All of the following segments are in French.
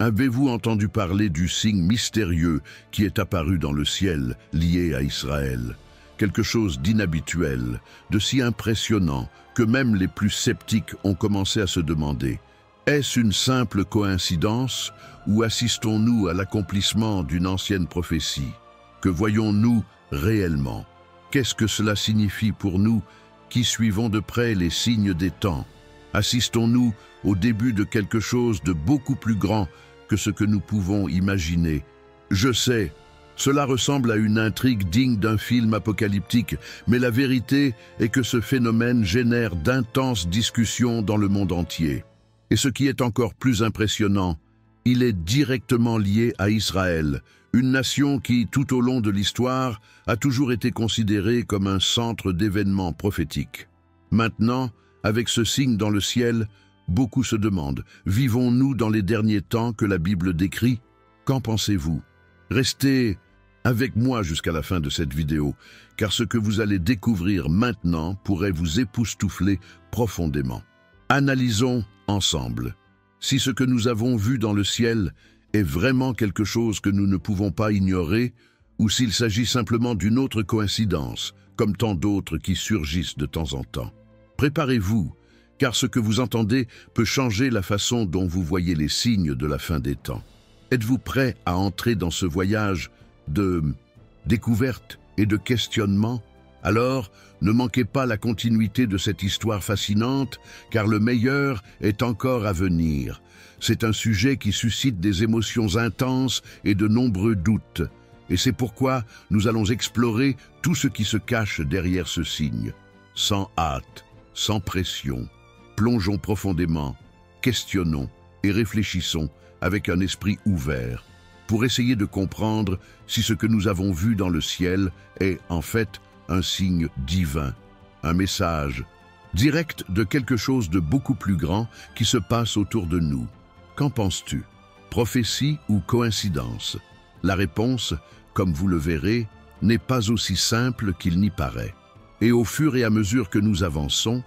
Avez-vous entendu parler du signe mystérieux qui est apparu dans le ciel, lié à Israël? Quelque chose d'inhabituel, de si impressionnant que même les plus sceptiques ont commencé à se demander: est-ce une simple coïncidence ou assistons-nous à l'accomplissement d'une ancienne prophétie? Que voyons-nous réellement? Qu'est-ce que cela signifie pour nous qui suivons de près les signes des temps? Assistons-nous au début de quelque chose de beaucoup plus grand que ce que nous pouvons imaginer? Je sais, cela ressemble à une intrigue digne d'un film apocalyptique, mais la vérité est que ce phénomène génère d'intenses discussions dans le monde entier. Et ce qui est encore plus impressionnant, il est directement lié à Israël, une nation qui, tout au long de l'histoire, a toujours été considérée comme un centre d'événements prophétiques. Maintenant, avec ce signe dans le ciel, beaucoup se demandent: vivons-nous dans les derniers temps que la Bible décrit? Qu'en pensez-vous? Restez avec moi jusqu'à la fin de cette vidéo, car ce que vous allez découvrir maintenant pourrait vous époustoufler profondément. Analysons ensemble si ce que nous avons vu dans le ciel est vraiment quelque chose que nous ne pouvons pas ignorer, ou s'il s'agit simplement d'une autre coïncidence, comme tant d'autres qui surgissent de temps en temps. Préparez-vous, car ce que vous entendez peut changer la façon dont vous voyez les signes de la fin des temps. Êtes-vous prêt à entrer dans ce voyage de découverte et de questionnement? Alors, ne manquez pas la continuité de cette histoire fascinante, car le meilleur est encore à venir. C'est un sujet qui suscite des émotions intenses et de nombreux doutes, et c'est pourquoi nous allons explorer tout ce qui se cache derrière ce signe. Sans hâte, sans pression, plongeons profondément, questionnons et réfléchissons avec un esprit ouvert, pour essayer de comprendre si ce que nous avons vu dans le ciel est en fait un signe divin, un message direct de quelque chose de beaucoup plus grand qui se passe autour de nous. Qu'en penses-tu? Prophétie ou coïncidence? La réponse, comme vous le verrez, n'est pas aussi simple qu'il n'y paraît. Et au fur et à mesure que nous avançons,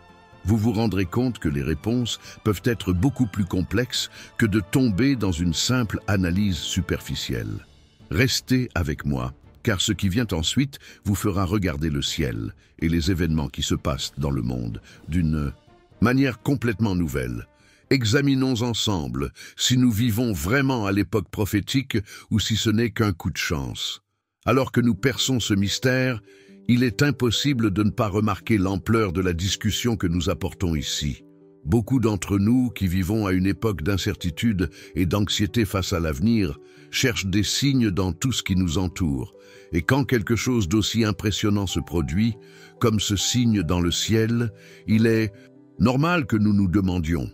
vous vous rendrez compte que les réponses peuvent être beaucoup plus complexes que de tomber dans une simple analyse superficielle. Restez avec moi, car ce qui vient ensuite vous fera regarder le ciel et les événements qui se passent dans le monde d'une manière complètement nouvelle. Examinons ensemble si nous vivons vraiment à l'époque prophétique ou si ce n'est qu'un coup de chance. Alors que nous perçons ce mystère, il est impossible de ne pas remarquer l'ampleur de la discussion que nous apportons ici. Beaucoup d'entre nous, qui vivons à une époque d'incertitude et d'anxiété face à l'avenir, cherchent des signes dans tout ce qui nous entoure. Et quand quelque chose d'aussi impressionnant se produit, comme ce signe dans le ciel, il est normal que nous nous demandions: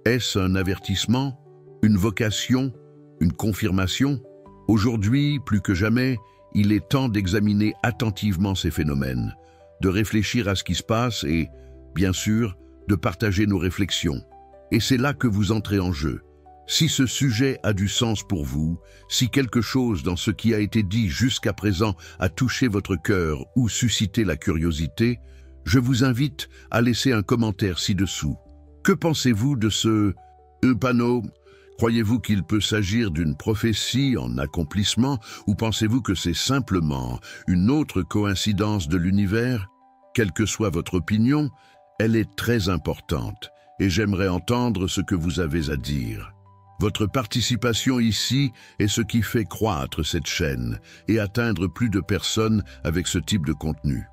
est-ce un avertissement, une vocation, une confirmation? Aujourd'hui, plus que jamais, il est temps d'examiner attentivement ces phénomènes, de réfléchir à ce qui se passe et, bien sûr, de partager nos réflexions. Et c'est là que vous entrez en jeu. Si ce sujet a du sens pour vous, si quelque chose dans ce qui a été dit jusqu'à présent a touché votre cœur ou suscité la curiosité, je vous invite à laisser un commentaire ci-dessous. Que pensez-vous de ce panneau? Croyez-vous qu'il peut s'agir d'une prophétie en accomplissement ou pensez-vous que c'est simplement une autre coïncidence de l'univers? Quelle que soit votre opinion, elle est très importante et j'aimerais entendre ce que vous avez à dire. Votre participation ici est ce qui fait croître cette chaîne et atteindre plus de personnes avec ce type de contenu.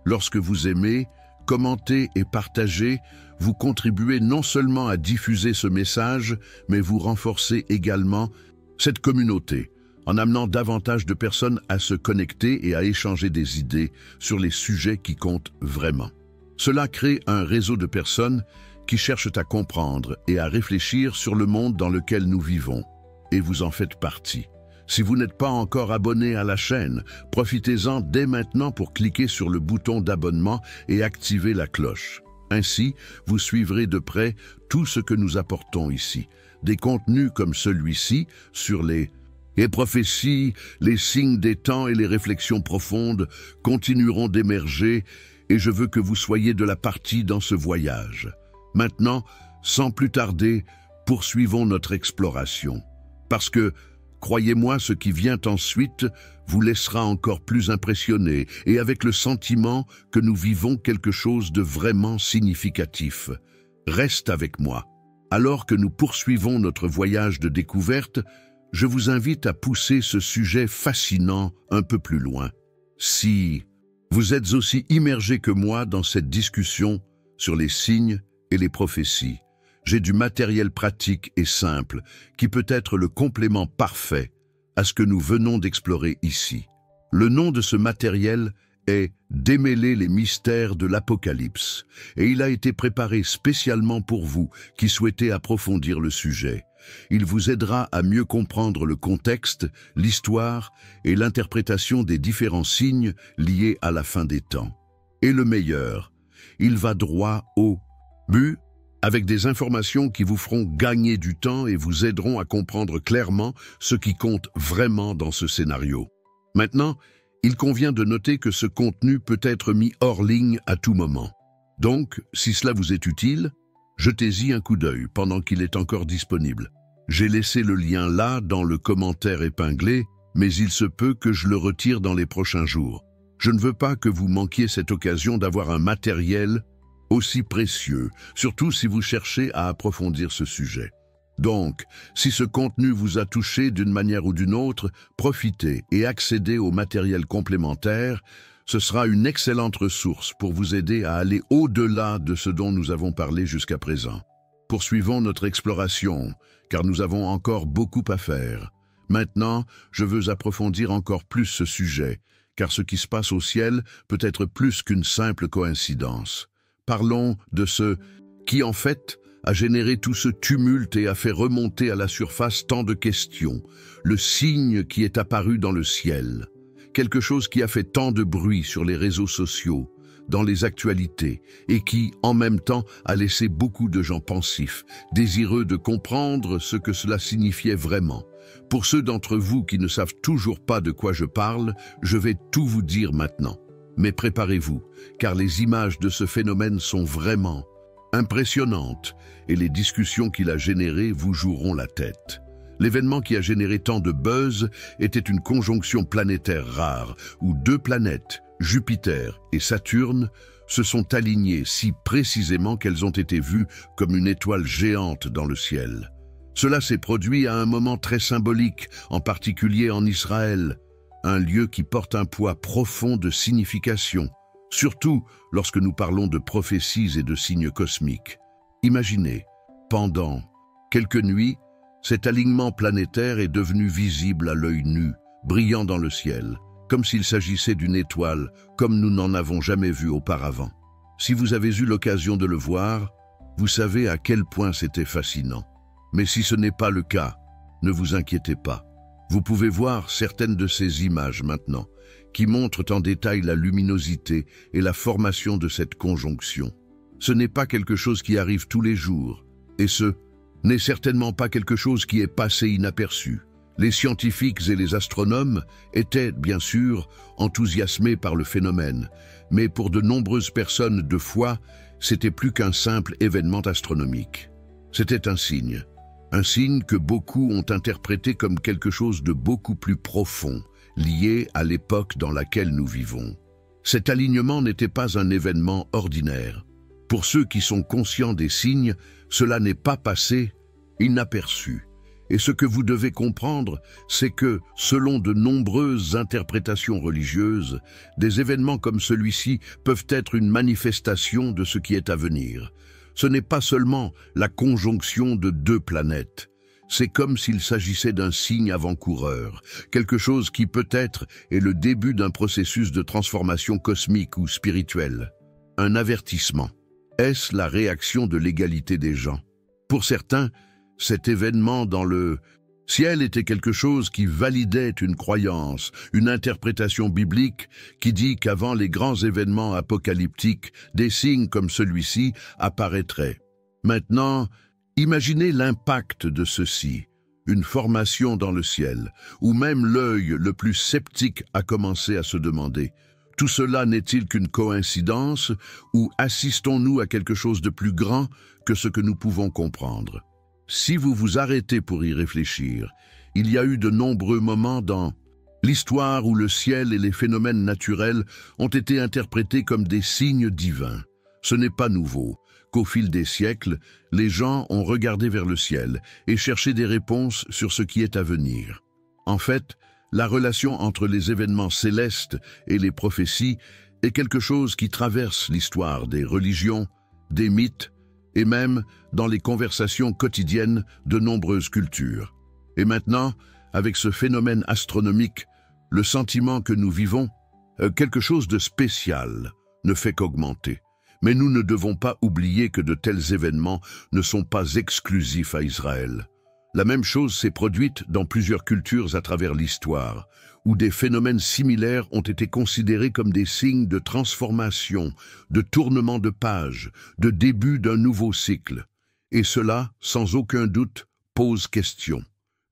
Lorsque vous aimez, commentez et partagez, vous contribuez non seulement à diffuser ce message, mais vous renforcez également cette communauté en amenant davantage de personnes à se connecter et à échanger des idées sur les sujets qui comptent vraiment. Cela crée un réseau de personnes qui cherchent à comprendre et à réfléchir sur le monde dans lequel nous vivons. Et vous en faites partie. Si vous n'êtes pas encore abonné à la chaîne, profitez-en dès maintenant pour cliquer sur le bouton d'abonnement et activer la cloche. Ainsi, vous suivrez de près tout ce que nous apportons ici. Des contenus comme celui-ci sur les prophéties, les signes des temps et les réflexions profondes continueront d'émerger et je veux que vous soyez de la partie dans ce voyage. Maintenant, sans plus tarder, poursuivons notre exploration. Parce que, croyez-moi, ce qui vient ensuite vous laissera encore plus impressionné et avec le sentiment que nous vivons quelque chose de vraiment significatif. Reste avec moi. Alors que nous poursuivons notre voyage de découverte, je vous invite à pousser ce sujet fascinant un peu plus loin. Si vous êtes aussi immergé que moi dans cette discussion sur les signes et les prophéties, j'ai du matériel pratique et simple qui peut être le complément parfait à ce que nous venons d'explorer ici. Le nom de ce matériel est « Démêler les mystères de l'Apocalypse » et il a été préparé spécialement pour vous qui souhaitez approfondir le sujet. Il vous aidera à mieux comprendre le contexte, l'histoire et l'interprétation des différents signes liés à la fin des temps. Et le meilleur, il va droit au but, avec des informations qui vous feront gagner du temps et vous aideront à comprendre clairement ce qui compte vraiment dans ce scénario. Maintenant, il convient de noter que ce contenu peut être mis hors ligne à tout moment. Donc, si cela vous est utile, jetez-y un coup d'œil pendant qu'il est encore disponible. J'ai laissé le lien là dans le commentaire épinglé, mais il se peut que je le retire dans les prochains jours. Je ne veux pas que vous manquiez cette occasion d'avoir un matériel aussi précieux, surtout si vous cherchez à approfondir ce sujet. Donc, si ce contenu vous a touché d'une manière ou d'une autre, profitez et accédez au matériel complémentaire. Ce sera une excellente ressource pour vous aider à aller au-delà de ce dont nous avons parlé jusqu'à présent. Poursuivons notre exploration, car nous avons encore beaucoup à faire. Maintenant, je veux approfondir encore plus ce sujet, car ce qui se passe au ciel peut être plus qu'une simple coïncidence. Parlons de ce qui, en fait, a généré tout ce tumulte et a fait remonter à la surface tant de questions. Le signe qui est apparu dans le ciel. Quelque chose qui a fait tant de bruit sur les réseaux sociaux, dans les actualités, et qui, en même temps, a laissé beaucoup de gens pensifs, désireux de comprendre ce que cela signifiait vraiment. Pour ceux d'entre vous qui ne savent toujours pas de quoi je parle, je vais tout vous dire maintenant. Mais préparez-vous, car les images de ce phénomène sont vraiment impressionnantes, et les discussions qu'il a générées vous joueront la tête. L'événement qui a généré tant de buzz était une conjonction planétaire rare, où deux planètes, Jupiter et Saturne, se sont alignées si précisément qu'elles ont été vues comme une étoile géante dans le ciel. Cela s'est produit à un moment très symbolique, en particulier en Israël, un lieu qui porte un poids profond de signification, surtout lorsque nous parlons de prophéties et de signes cosmiques. Imaginez, pendant quelques nuits, cet alignement planétaire est devenu visible à l'œil nu, brillant dans le ciel, comme s'il s'agissait d'une étoile, comme nous n'en avons jamais vu auparavant. Si vous avez eu l'occasion de le voir, vous savez à quel point c'était fascinant. Mais si ce n'est pas le cas, ne vous inquiétez pas. Vous pouvez voir certaines de ces images maintenant, qui montrent en détail la luminosité et la formation de cette conjonction. Ce n'est pas quelque chose qui arrive tous les jours, et ce n'est certainement pas quelque chose qui est passé inaperçu. Les scientifiques et les astronomes étaient, bien sûr, enthousiasmés par le phénomène, mais pour de nombreuses personnes de foi, c'était plus qu'un simple événement astronomique. C'était un signe que beaucoup ont interprété comme quelque chose de beaucoup plus profond, lié à l'époque dans laquelle nous vivons. Cet alignement n'était pas un événement ordinaire. Pour ceux qui sont conscients des signes, cela n'est pas passé inaperçu. Et ce que vous devez comprendre, c'est que, selon de nombreuses interprétations religieuses, des événements comme celui-ci peuvent être une manifestation de ce qui est à venir. Ce n'est pas seulement la conjonction de deux planètes. C'est comme s'il s'agissait d'un signe avant-coureur, quelque chose qui peut-être est le début d'un processus de transformation cosmique ou spirituelle. Un avertissement. Est-ce la réaction de l'égalité des gens? Pour certains, cet événement dans le ciel était quelque chose qui validait une croyance, une interprétation biblique qui dit qu'avant les grands événements apocalyptiques, des signes comme celui-ci apparaîtraient. Maintenant, imaginez l'impact de ceci, une formation dans le ciel, où même l'œil le plus sceptique a commencé à se demander « Tout cela n'est-il qu'une coïncidence ou assistons-nous à quelque chose de plus grand que ce que nous pouvons comprendre ?» Si vous vous arrêtez pour y réfléchir, il y a eu de nombreux moments dans l'histoire où le ciel et les phénomènes naturels ont été interprétés comme des signes divins. Ce n'est pas nouveau qu'au fil des siècles, les gens ont regardé vers le ciel et cherché des réponses sur ce qui est à venir. En fait, la relation entre les événements célestes et les prophéties est quelque chose qui traverse l'histoire des religions, des mythes et même dans les conversations quotidiennes de nombreuses cultures. Et maintenant, avec ce phénomène astronomique, le sentiment que nous vivons, quelque chose de spécial, ne fait qu'augmenter. Mais nous ne devons pas oublier que de tels événements ne sont pas exclusifs à Israël. La même chose s'est produite dans plusieurs cultures à travers l'histoire, où des phénomènes similaires ont été considérés comme des signes de transformation, de tournement de page, de début d'un nouveau cycle. Et cela, sans aucun doute, pose question.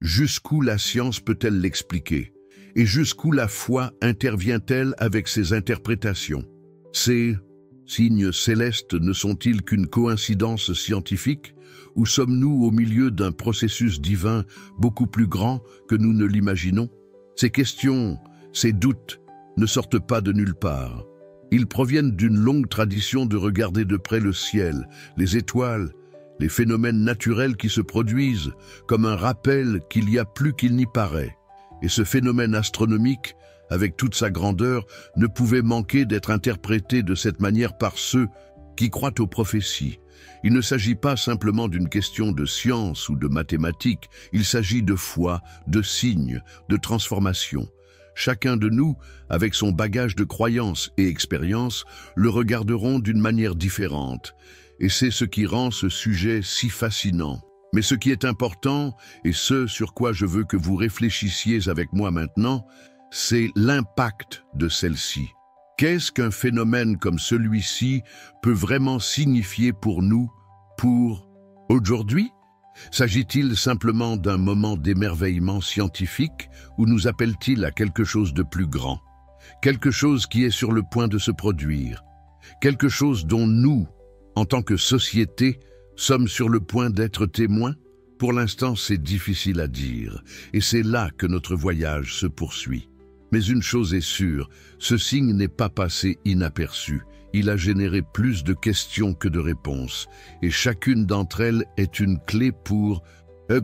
Jusqu'où la science peut-elle l'expliquer? Et jusqu'où la foi intervient-elle avec ses interprétations? Ces signes célestes ne sont-ils qu'une coïncidence scientifique, ou sommes-nous au milieu d'un processus divin beaucoup plus grand que nous ne l'imaginons? Ces questions, ces doutes, ne sortent pas de nulle part. Ils proviennent d'une longue tradition de regarder de près le ciel, les étoiles, les phénomènes naturels qui se produisent, comme un rappel qu'il y a plus qu'il n'y paraît. Et ce phénomène astronomique, avec toute sa grandeur, ne pouvait manquer d'être interprété de cette manière par ceux qui croient aux prophéties. Il ne s'agit pas simplement d'une question de science ou de mathématiques, il s'agit de foi, de signes, de transformation. Chacun de nous, avec son bagage de croyances et expériences, le regarderont d'une manière différente. Et c'est ce qui rend ce sujet si fascinant. Mais ce qui est important, et ce sur quoi je veux que vous réfléchissiez avec moi maintenant, c'est l'impact de celle-ci. Qu'est-ce qu'un phénomène comme celui-ci peut vraiment signifier pour nous, pour aujourd'hui? S'agit-il simplement d'un moment d'émerveillement scientifique ou nous appelle-t-il à quelque chose de plus grand? Quelque chose qui est sur le point de se produire? Quelque chose dont nous, en tant que société, sommes sur le point d'être témoins? Pour l'instant, c'est difficile à dire, et c'est là que notre voyage se poursuit. Mais une chose est sûre, ce signe n'est pas passé inaperçu. Il a généré plus de questions que de réponses, et chacune d'entre elles est une clé pour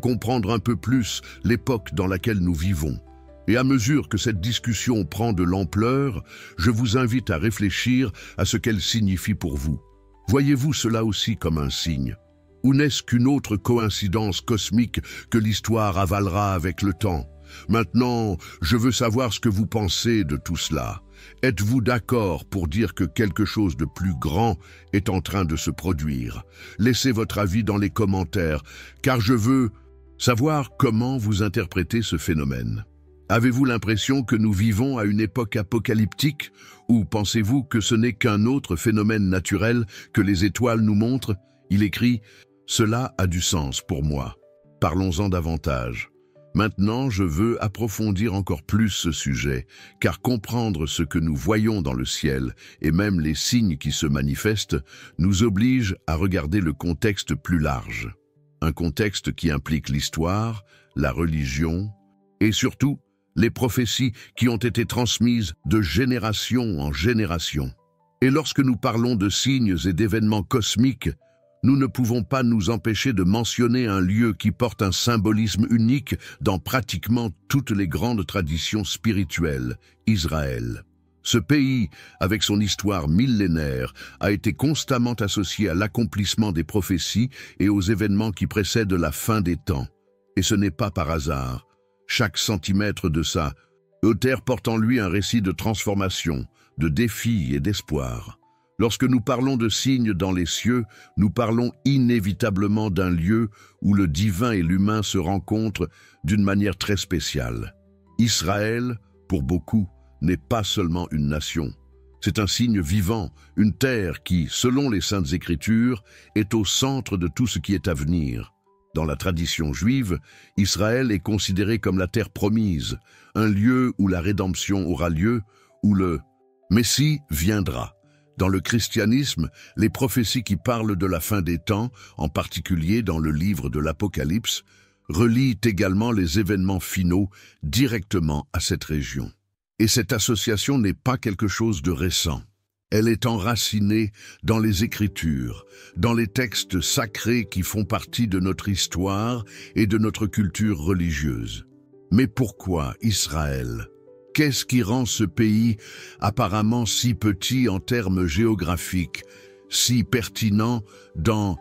comprendre un peu plus l'époque dans laquelle nous vivons. Et à mesure que cette discussion prend de l'ampleur, je vous invite à réfléchir à ce qu'elle signifie pour vous. Voyez-vous cela aussi comme un signe? Ou n'est-ce qu'une autre coïncidence cosmique que l'histoire avalera avec le temps? Maintenant, je veux savoir ce que vous pensez de tout cela. Êtes-vous d'accord pour dire que quelque chose de plus grand est en train de se produire? Laissez votre avis dans les commentaires, car je veux savoir comment vous interprétez ce phénomène. Avez-vous l'impression que nous vivons à une époque apocalyptique, ou pensez-vous que ce n'est qu'un autre phénomène naturel que les étoiles nous montrent? Il écrit « Cela a du sens pour moi. Parlons-en davantage. » Maintenant, je veux approfondir encore plus ce sujet, car comprendre ce que nous voyons dans le ciel, et même les signes qui se manifestent, nous oblige à regarder le contexte plus large. Un contexte qui implique l'histoire, la religion, et surtout, les prophéties qui ont été transmises de génération en génération. Et lorsque nous parlons de signes et d'événements cosmiques, nous ne pouvons pas nous empêcher de mentionner un lieu qui porte un symbolisme unique dans pratiquement toutes les grandes traditions spirituelles, Israël. Ce pays, avec son histoire millénaire, a été constamment associé à l'accomplissement des prophéties et aux événements qui précèdent la fin des temps. Et ce n'est pas par hasard. Chaque centimètre de sa terre porte en lui un récit de transformation, de défis et d'espoir. Lorsque nous parlons de signes dans les cieux, nous parlons inévitablement d'un lieu où le divin et l'humain se rencontrent d'une manière très spéciale. Israël, pour beaucoup, n'est pas seulement une nation. C'est un signe vivant, une terre qui, selon les Saintes Écritures, est au centre de tout ce qui est à venir. Dans la tradition juive, Israël est considéré comme la terre promise, un lieu où la rédemption aura lieu, où le Messie viendra. Dans le christianisme, les prophéties qui parlent de la fin des temps, en particulier dans le livre de l'Apocalypse, relient également les événements finaux directement à cette région. Et cette association n'est pas quelque chose de récent. Elle est enracinée dans les Écritures, dans les textes sacrés qui font partie de notre histoire et de notre culture religieuse. Mais pourquoi Israël? Qu'est-ce qui rend ce pays apparemment si petit en termes géographiques, si pertinent dans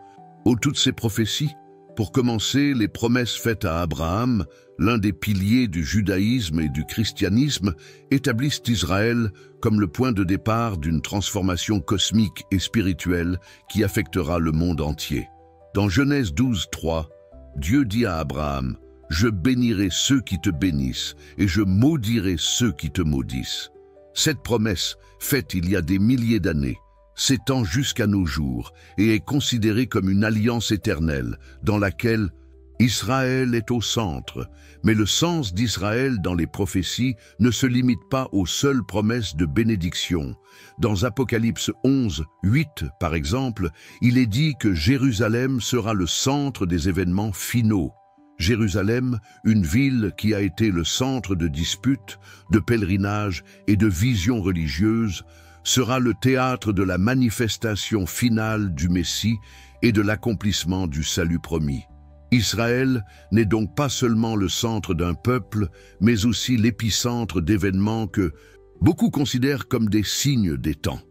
toutes ces prophéties? Pour commencer, les promesses faites à Abraham, l'un des piliers du judaïsme et du christianisme, établissent Israël comme le point de départ d'une transformation cosmique et spirituelle qui affectera le monde entier. Dans Genèse 12:3, Dieu dit à Abraham: « Je bénirai ceux qui te bénissent et je maudirai ceux qui te maudissent. » Cette promesse, faite il y a des milliers d'années, s'étend jusqu'à nos jours et est considérée comme une alliance éternelle dans laquelle Israël est au centre. Mais le sens d'Israël dans les prophéties ne se limite pas aux seules promesses de bénédiction. Dans Apocalypse 11:8, par exemple, il est dit que Jérusalem sera le centre des événements finaux. Jérusalem, une ville qui a été le centre de disputes, de pèlerinages et de visions religieuses, sera le théâtre de la manifestation finale du Messie et de l'accomplissement du salut promis. Israël n'est donc pas seulement le centre d'un peuple, mais aussi l'épicentre d'événements que beaucoup considèrent comme des signes des temps.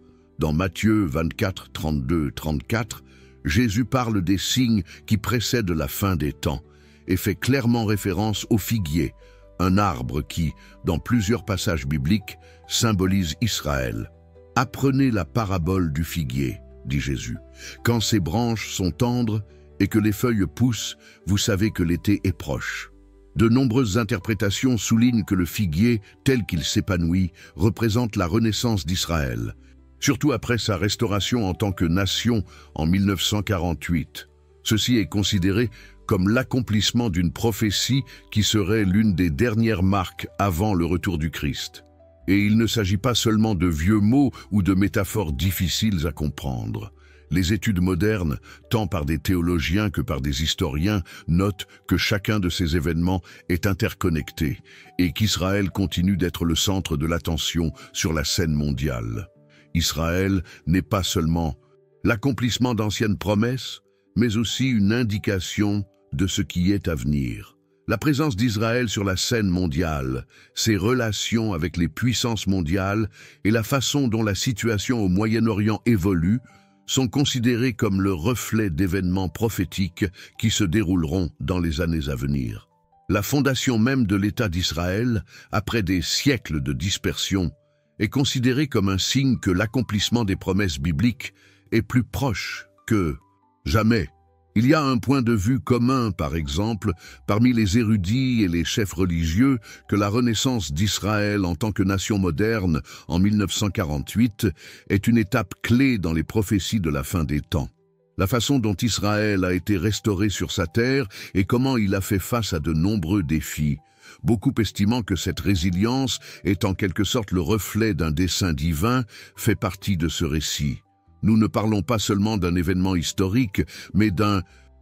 Dans Matthieu 24, 32, 34, Jésus parle des signes qui précèdent la fin des temps et fait clairement référence au figuier, un arbre qui, dans plusieurs passages bibliques, symbolise Israël. « Apprenez la parabole du figuier, dit Jésus. Quand ses branches sont tendres et que les feuilles poussent, vous savez que l'été est proche. » De nombreuses interprétations soulignent que le figuier, tel qu'il s'épanouit, représente la renaissance d'Israël, surtout après sa restauration en tant que nation en 1948. Ceci est considéré comme l'accomplissement d'une prophétie qui serait l'une des dernières marques avant le retour du Christ. Et il ne s'agit pas seulement de vieux mots ou de métaphores difficiles à comprendre. Les études modernes, tant par des théologiens que par des historiens, notent que chacun de ces événements est interconnecté et qu'Israël continue d'être le centre de l'attention sur la scène mondiale. Israël n'est pas seulement l'accomplissement d'anciennes promesses, mais aussi une indication de ce qui est à venir. La présence d'Israël sur la scène mondiale, ses relations avec les puissances mondiales et la façon dont la situation au Moyen-Orient évolue sont considérés comme le reflet d'événements prophétiques qui se dérouleront dans les années à venir. La fondation même de l'État d'Israël, après des siècles de dispersion, est considérée comme un signe que l'accomplissement des promesses bibliques est plus proche que jamais. Il y a un point de vue commun, par exemple, parmi les érudits et les chefs religieux, que la renaissance d'Israël en tant que nation moderne en 1948 est une étape clé dans les prophéties de la fin des temps. La façon dont Israël a été restauré sur sa terre et comment il a fait face à de nombreux défis, beaucoup estimant que cette résilience est en quelque sorte le reflet d'un dessein divin, fait partie de ce récit. Nous ne parlons pas seulement d'un événement historique, mais d'un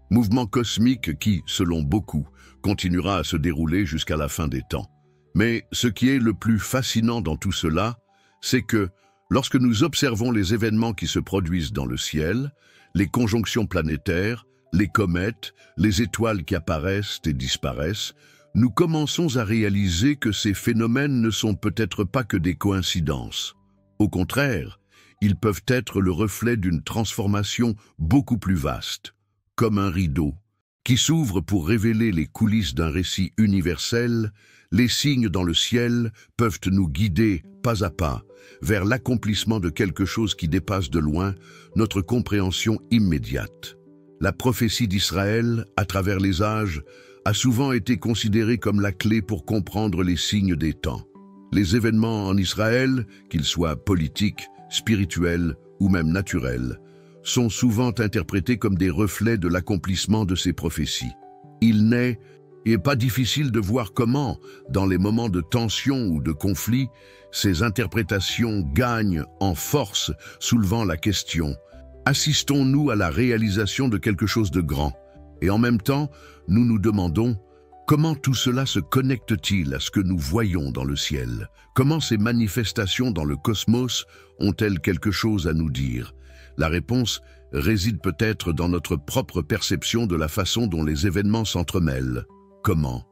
mouvement cosmique qui, selon beaucoup, continuera à se dérouler jusqu'à la fin des temps. Mais ce qui est le plus fascinant dans tout cela, c'est que, lorsque nous observons les événements qui se produisent dans le ciel, les conjonctions planétaires, les comètes, les étoiles qui apparaissent et disparaissent, nous commençons à réaliser que ces phénomènes ne sont peut-être pas que des coïncidences. Au contraire, ils peuvent être le reflet d'une transformation beaucoup plus vaste, comme un rideau, qui s'ouvre pour révéler les coulisses d'un récit universel. Les signes dans le ciel peuvent nous guider, pas à pas, vers l'accomplissement de quelque chose qui dépasse de loin notre compréhension immédiate. La prophétie d'Israël, à travers les âges, a souvent été considérée comme la clé pour comprendre les signes des temps. Les événements en Israël, qu'ils soient politiques, spirituels ou même naturels, sont souvent interprétés comme des reflets de l'accomplissement de ces prophéties. Il n'est pas difficile de voir comment, dans les moments de tension ou de conflit, ces interprétations gagnent en force, soulevant la question: assistons-nous à la réalisation de quelque chose de grand? Et en même temps, nous nous demandons comment tout cela se connecte-t-il à ce que nous voyons dans le ciel? Comment ces manifestations dans le cosmos ont-elles quelque chose à nous dire? La réponse réside peut-être dans notre propre perception de la façon dont les événements s'entremêlent. Comment?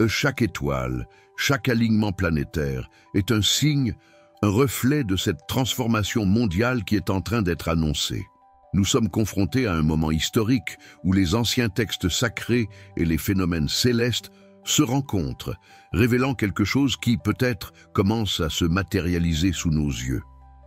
Chaque étoile, chaque alignement planétaire est un signe, un reflet de cette transformation mondiale qui est en train d'être annoncée. Nous sommes confrontés à un moment historique où les anciens textes sacrés et les phénomènes célestes se rencontrent, révélant quelque chose qui, peut-être, commence à se matérialiser sous nos yeux.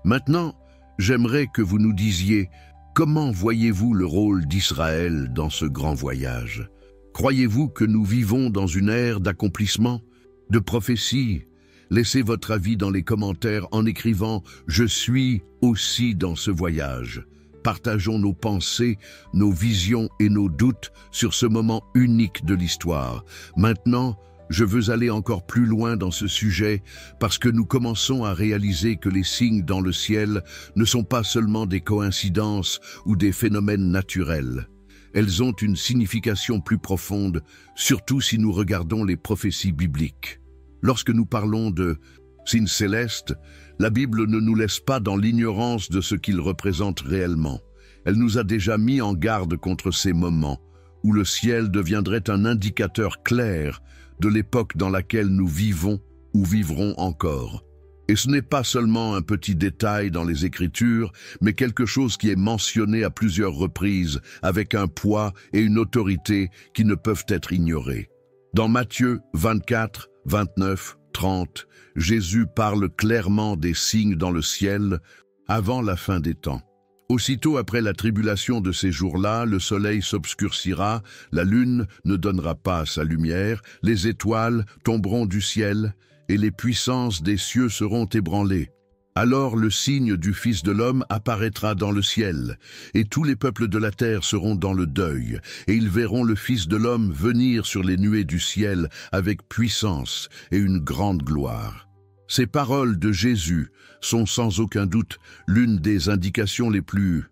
Maintenant, j'aimerais que vous nous disiez comment voyez-vous le rôle d'Israël dans ce grand voyage? Croyez-vous que nous vivons dans une ère d'accomplissement, de prophétie? Laissez votre avis dans les commentaires en écrivant « Je suis aussi dans ce voyage ». Partageons nos pensées, nos visions et nos doutes sur ce moment unique de l'histoire. Maintenant, je veux aller encore plus loin dans ce sujet parce que nous commençons à réaliser que les signes dans le ciel ne sont pas seulement des coïncidences ou des phénomènes naturels. Elles ont une signification plus profonde, surtout si nous regardons les prophéties bibliques. Lorsque nous parlons de signes célestes, la Bible ne nous laisse pas dans l'ignorance de ce qu'ils représentent réellement. Elle nous a déjà mis en garde contre ces moments où le ciel deviendrait un indicateur clair de l'époque dans laquelle nous vivons ou vivrons encore. Et ce n'est pas seulement un petit détail dans les Écritures, mais quelque chose qui est mentionné à plusieurs reprises, avec un poids et une autorité qui ne peuvent être ignorés. Dans Matthieu 24, 29, 30, Jésus parle clairement des signes dans le ciel avant la fin des temps. Aussitôt après la tribulation de ces jours-là, le soleil s'obscurcira, la lune ne donnera pas sa lumière, les étoiles tomberont du ciel, et les puissances des cieux seront ébranlées. Alors le signe du Fils de l'homme apparaîtra dans le ciel, et tous les peuples de la terre seront dans le deuil, et ils verront le Fils de l'homme venir sur les nuées du ciel avec puissance et une grande gloire. Ces paroles de Jésus sont sans aucun doute l'une des indications les plus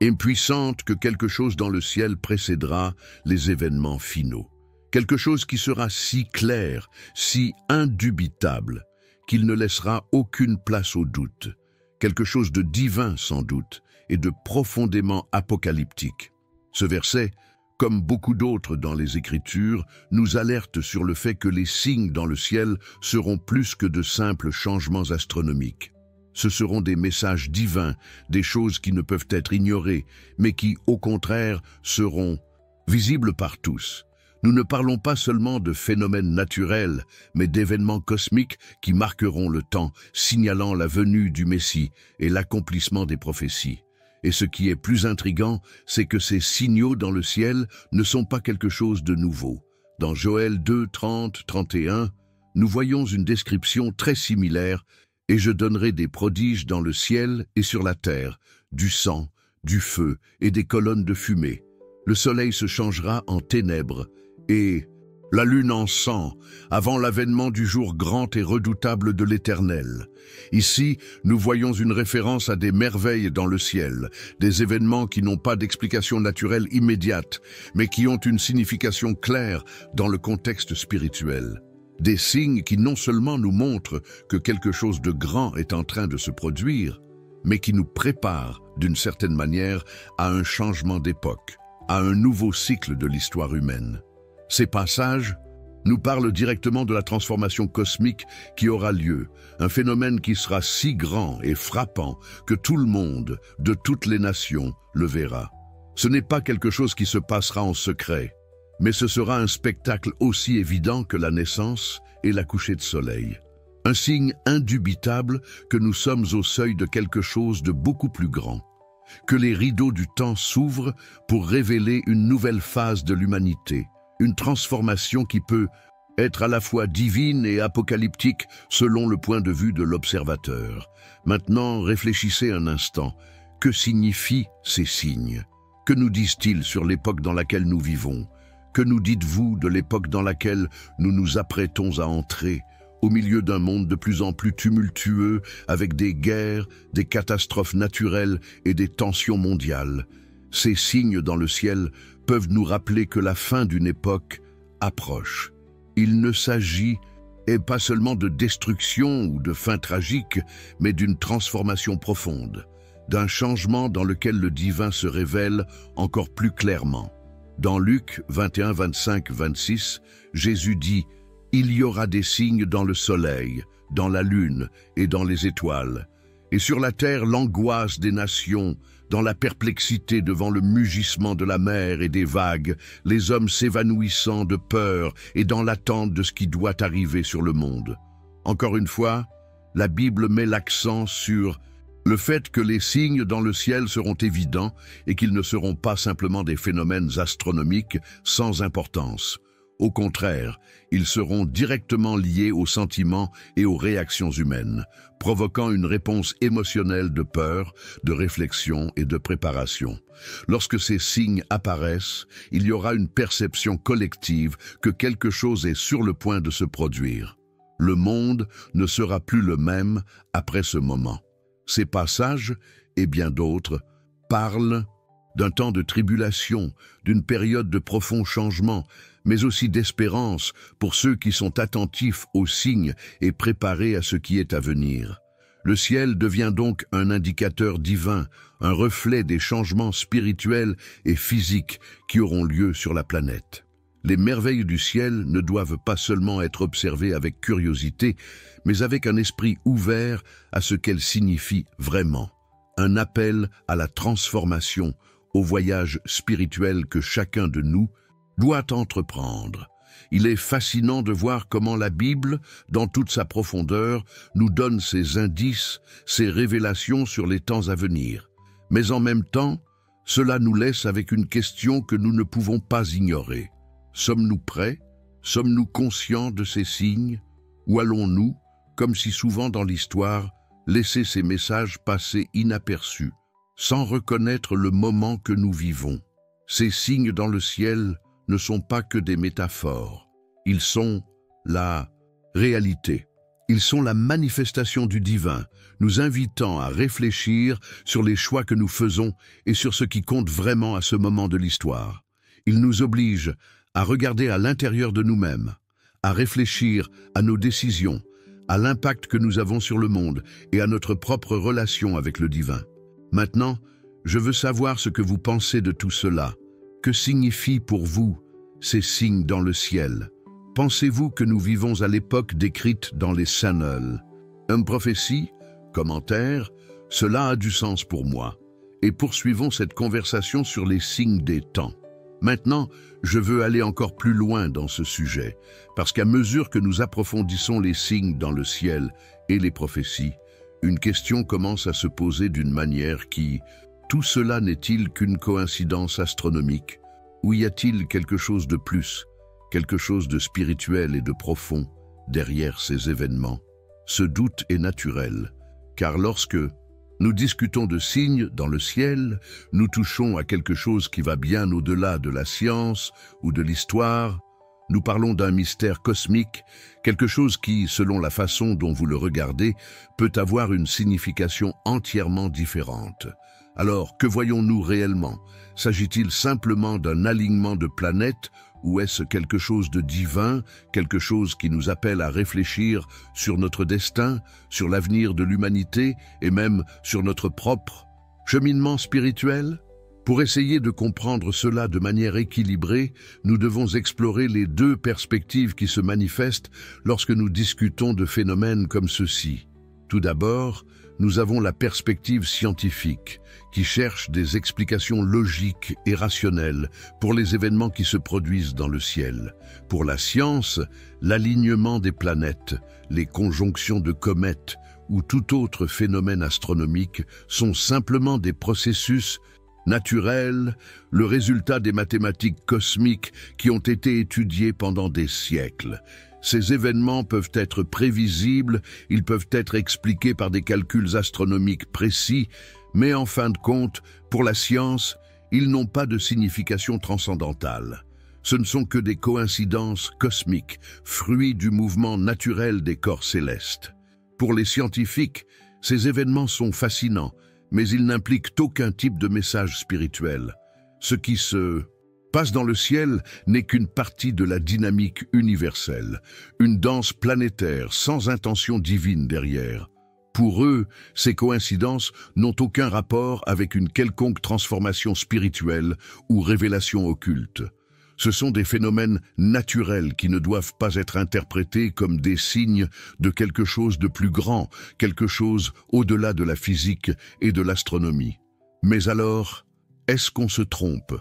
impuissantes que quelque chose dans le ciel précédera les événements finaux. Quelque chose qui sera si clair, si indubitable, qu'il ne laissera aucune place au doute. Quelque chose de divin sans doute et de profondément apocalyptique. Ce verset, comme beaucoup d'autres dans les Écritures, nous alerte sur le fait que les signes dans le ciel seront plus que de simples changements astronomiques. Ce seront des messages divins, des choses qui ne peuvent être ignorées, mais qui, au contraire, seront visibles par tous. Nous ne parlons pas seulement de phénomènes naturels, mais d'événements cosmiques qui marqueront le temps, signalant la venue du Messie et l'accomplissement des prophéties. Et ce qui est plus intriguant, c'est que ces signaux dans le ciel ne sont pas quelque chose de nouveau. Dans Joël 2, 30, 31, nous voyons une description très similaire « Et je donnerai des prodiges dans le ciel et sur la terre, du sang, du feu et des colonnes de fumée. Le soleil se changera en ténèbres et la lune en sang, avant l'avènement du jour grand et redoutable de l'Éternel. » Ici, nous voyons une référence à des merveilles dans le ciel, des événements qui n'ont pas d'explication naturelle immédiate, mais qui ont une signification claire dans le contexte spirituel. Des signes qui non seulement nous montrent que quelque chose de grand est en train de se produire, mais qui nous préparent, d'une certaine manière, à un changement d'époque, à un nouveau cycle de l'histoire humaine. Ces passages nous parlent directement de la transformation cosmique qui aura lieu, un phénomène qui sera si grand et frappant que tout le monde, de toutes les nations, le verra. Ce n'est pas quelque chose qui se passera en secret, mais ce sera un spectacle aussi évident que la naissance et la couchée de soleil. Un signe indubitable que nous sommes au seuil de quelque chose de beaucoup plus grand, que les rideaux du temps s'ouvrent pour révéler une nouvelle phase de l'humanité, une transformation qui peut être à la fois divine et apocalyptique selon le point de vue de l'observateur. Maintenant, réfléchissez un instant. Que signifient ces signes? Que nous disent-ils sur l'époque dans laquelle nous vivons? Que nous dites-vous de l'époque dans laquelle nous nous apprêtons à entrer, au milieu d'un monde de plus en plus tumultueux, avec des guerres, des catastrophes naturelles et des tensions mondiales? Ces signes dans le ciel peuvent nous rappeler que la fin d'une époque approche. Il ne s'agit pas seulement de destruction ou de fin tragique, mais d'une transformation profonde, d'un changement dans lequel le divin se révèle encore plus clairement. Dans Luc 21, 25, 26, Jésus dit « Il y aura des signes dans le soleil, dans la lune et dans les étoiles, et sur la terre l'angoisse des nations, dans la perplexité devant le mugissement de la mer et des vagues, les hommes s'évanouissant de peur et dans l'attente de ce qui doit arriver sur le monde. » Encore une fois, la Bible met l'accent sur le fait que les signes dans le ciel seront évidents et qu'ils ne seront pas simplement des phénomènes astronomiques sans importance. Au contraire, ils seront directement liés aux sentiments et aux réactions humaines, provoquant une réponse émotionnelle de peur, de réflexion et de préparation. Lorsque ces signes apparaissent, il y aura une perception collective que quelque chose est sur le point de se produire. Le monde ne sera plus le même après ce moment. Ces passages, et bien d'autres, parlent d'un temps de tribulation, d'une période de profond changement, mais aussi d'espérance pour ceux qui sont attentifs aux signes et préparés à ce qui est à venir. Le ciel devient donc un indicateur divin, un reflet des changements spirituels et physiques qui auront lieu sur la planète. Les merveilles du ciel ne doivent pas seulement être observées avec curiosité, mais avec un esprit ouvert à ce qu'elles signifient vraiment. Un appel à la transformation, au voyage spirituel que chacun de nous doit entreprendre. Il est fascinant de voir comment la Bible, dans toute sa profondeur, nous donne ses indices, ses révélations sur les temps à venir. Mais en même temps, cela nous laisse avec une question que nous ne pouvons pas ignorer. Sommes-nous prêts? Sommes-nous conscients de ces signes? Ou allons-nous, comme si souvent dans l'histoire, laisser ces messages passer inaperçus, sans reconnaître le moment que nous vivons? Ces signes dans le ciel ne sont pas que des métaphores. Ils sont la réalité. Ils sont la manifestation du divin, nous invitant à réfléchir sur les choix que nous faisons et sur ce qui compte vraiment à ce moment de l'histoire. Ils nous obligent à regarder à l'intérieur de nous-mêmes, à réfléchir à nos décisions, à l'impact que nous avons sur le monde et à notre propre relation avec le divin. Maintenant, je veux savoir ce que vous pensez de tout cela. Que signifient pour vous ces signes dans le ciel? Pensez-vous que nous vivons à l'époque décrite dans les Scannell? Une prophétie? Commentaire? Cela a du sens pour moi. Et poursuivons cette conversation sur les signes des temps. Maintenant, je veux aller encore plus loin dans ce sujet, parce qu'à mesure que nous approfondissons les signes dans le ciel et les prophéties, une question commence à se poser d'une manière qui, tout cela n'est-il qu'une coïncidence astronomique? Ou y a-t-il quelque chose de plus, quelque chose de spirituel et de profond derrière ces événements? Ce doute est naturel, car lorsque nous discutons de signes dans le ciel, nous touchons à quelque chose qui va bien au-delà de la science ou de l'histoire. Nous parlons d'un mystère cosmique, quelque chose qui, selon la façon dont vous le regardez, peut avoir une signification entièrement différente. Alors, que voyons-nous réellement? S'agit-il simplement d'un alignement de planètes ou est-ce quelque chose de divin, quelque chose qui nous appelle à réfléchir sur notre destin, sur l'avenir de l'humanité et même sur notre propre cheminement spirituel? Pour essayer de comprendre cela de manière équilibrée, nous devons explorer les deux perspectives qui se manifestent lorsque nous discutons de phénomènes comme ceux-ci. Tout d'abord, nous avons la perspective scientifique, qui cherche des explications logiques et rationnelles pour les événements qui se produisent dans le ciel. Pour la science, l'alignement des planètes, les conjonctions de comètes ou tout autre phénomène astronomique sont simplement des processus naturels, le résultat des mathématiques cosmiques qui ont été étudiées pendant des siècles. Ces événements peuvent être prévisibles, ils peuvent être expliqués par des calculs astronomiques précis, mais en fin de compte, pour la science, ils n'ont pas de signification transcendantale. Ce ne sont que des coïncidences cosmiques, fruits du mouvement naturel des corps célestes. Pour les scientifiques, ces événements sont fascinants, mais ils n'impliquent aucun type de message spirituel. Ce qui se passe dans le ciel n'est qu'une partie de la dynamique universelle, une danse planétaire sans intention divine derrière. Pour eux, ces coïncidences n'ont aucun rapport avec une quelconque transformation spirituelle ou révélation occulte. Ce sont des phénomènes naturels qui ne doivent pas être interprétés comme des signes de quelque chose de plus grand, quelque chose au-delà de la physique et de l'astronomie. Mais alors, est-ce qu'on se trompe?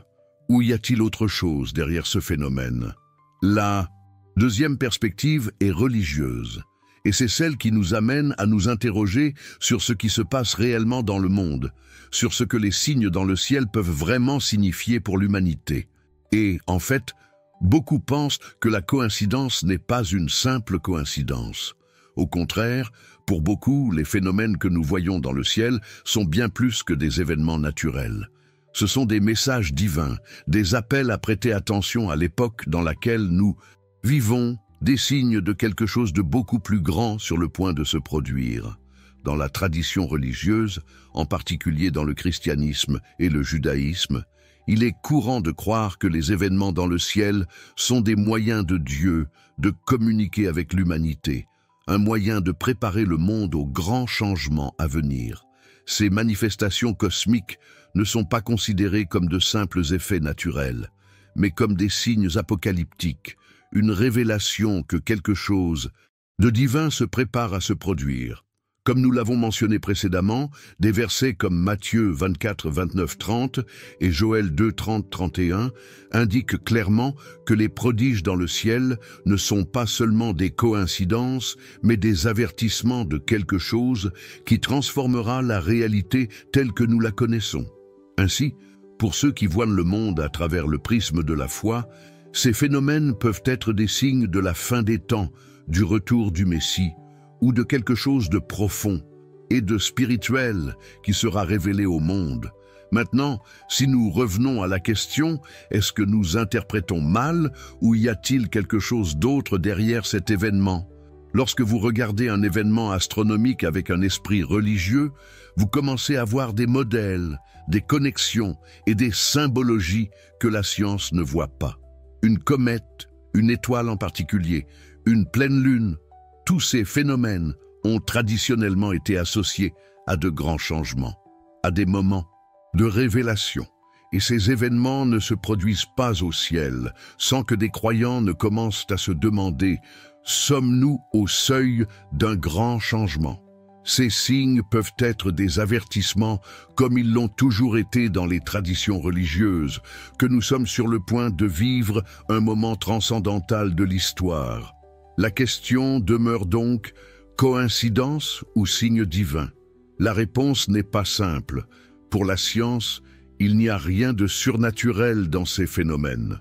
Ou y a-t-il autre chose derrière ce phénomène? La deuxième perspective est religieuse, et c'est celle qui nous amène à nous interroger sur ce qui se passe réellement dans le monde, sur ce que les signes dans le ciel peuvent vraiment signifier pour l'humanité. Et, en fait, beaucoup pensent que la coïncidence n'est pas une simple coïncidence. Au contraire, pour beaucoup, les phénomènes que nous voyons dans le ciel sont bien plus que des événements naturels. Ce sont des messages divins, des appels à prêter attention à l'époque dans laquelle nous vivons, des signes de quelque chose de beaucoup plus grand sur le point de se produire. Dans la tradition religieuse, en particulier dans le christianisme et le judaïsme, il est courant de croire que les événements dans le ciel sont des moyens de Dieu de communiquer avec l'humanité, un moyen de préparer le monde aux grands changements à venir. Ces manifestations cosmiques ne sont pas considérées comme de simples effets naturels, mais comme des signes apocalyptiques, une révélation que quelque chose de divin se prépare à se produire. Comme nous l'avons mentionné précédemment, des versets comme Matthieu 24, 29, 30 et Joël 2, 30, 31 indiquent clairement que les prodiges dans le ciel ne sont pas seulement des coïncidences, mais des avertissements de quelque chose qui transformera la réalité telle que nous la connaissons. Ainsi, pour ceux qui voient le monde à travers le prisme de la foi, ces phénomènes peuvent être des signes de la fin des temps, du retour du Messie, ou de quelque chose de profond et de spirituel qui sera révélé au monde. Maintenant, si nous revenons à la question, est-ce que nous interprétons mal ou y a-t-il quelque chose d'autre derrière cet événement? Lorsque vous regardez un événement astronomique avec un esprit religieux, vous commencez à voir des modèles, des connexions et des symbologies que la science ne voit pas. Une comète, une étoile en particulier, une pleine lune, tous ces phénomènes ont traditionnellement été associés à de grands changements, à des moments de révélation. Et ces événements ne se produisent pas au ciel sans que des croyants ne commencent à se demander « Sommes-nous au seuil d'un grand changement ?» Ces signes peuvent être des avertissements, comme ils l'ont toujours été dans les traditions religieuses, que nous sommes sur le point de vivre un moment transcendantal de l'histoire. La question demeure donc, coïncidence ou signe divin? La réponse n'est pas simple. Pour la science, il n'y a rien de surnaturel dans ces phénomènes.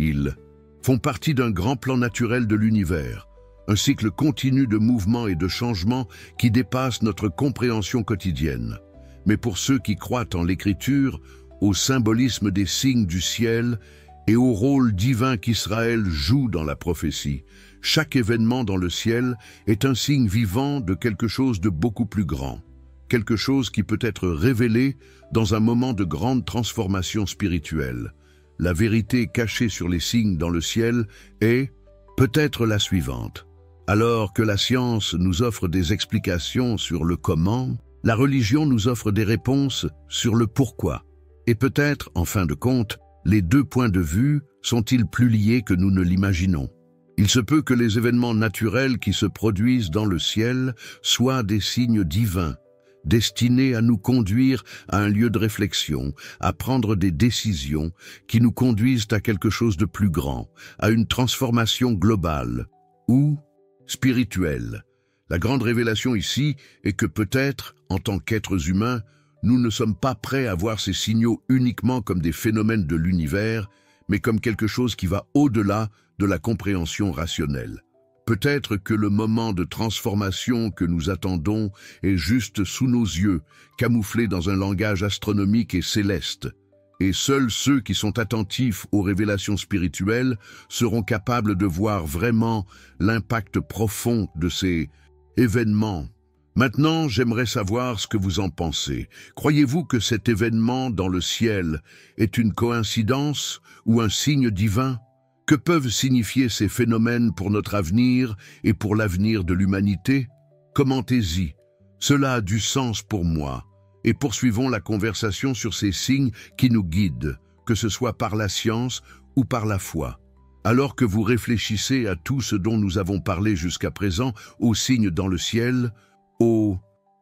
Ils font partie d'un grand plan naturel de l'univers, un cycle continu de mouvements et de changements qui dépasse notre compréhension quotidienne. Mais pour ceux qui croient en l'écriture, au symbolisme des signes du ciel et au rôle divin qu'Israël joue dans la prophétie, chaque événement dans le ciel est un signe vivant de quelque chose de beaucoup plus grand, quelque chose qui peut être révélé dans un moment de grande transformation spirituelle. La vérité cachée sur les signes dans le ciel est peut-être la suivante. Alors que la science nous offre des explications sur le comment, la religion nous offre des réponses sur le pourquoi. Et peut-être, en fin de compte, les deux points de vue sont-ils plus liés que nous ne l'imaginons? Il se peut que les événements naturels qui se produisent dans le ciel soient des signes divins, destinés à nous conduire à un lieu de réflexion, à prendre des décisions qui nous conduisent à quelque chose de plus grand, à une transformation globale ou spirituelle. La grande révélation ici est que peut-être, en tant qu'êtres humains, nous ne sommes pas prêts à voir ces signaux uniquement comme des phénomènes de l'univers, mais comme quelque chose qui va au-delà de la compréhension rationnelle. Peut-être que le moment de transformation que nous attendons est juste sous nos yeux, camouflé dans un langage astronomique et céleste. Et seuls ceux qui sont attentifs aux révélations spirituelles seront capables de voir vraiment l'impact profond de ces événements Maintenant, j'aimerais savoir ce que vous en pensez. Croyez-vous que cet événement dans le ciel est une coïncidence ou un signe divin? Que peuvent signifier ces phénomènes pour notre avenir et pour l'avenir de l'humanité? Commentez-y. Cela a du sens pour moi. Et poursuivons la conversation sur ces signes qui nous guident, que ce soit par la science ou par la foi. Alors que vous réfléchissez à tout ce dont nous avons parlé jusqu'à présent, aux signes dans le ciel, aux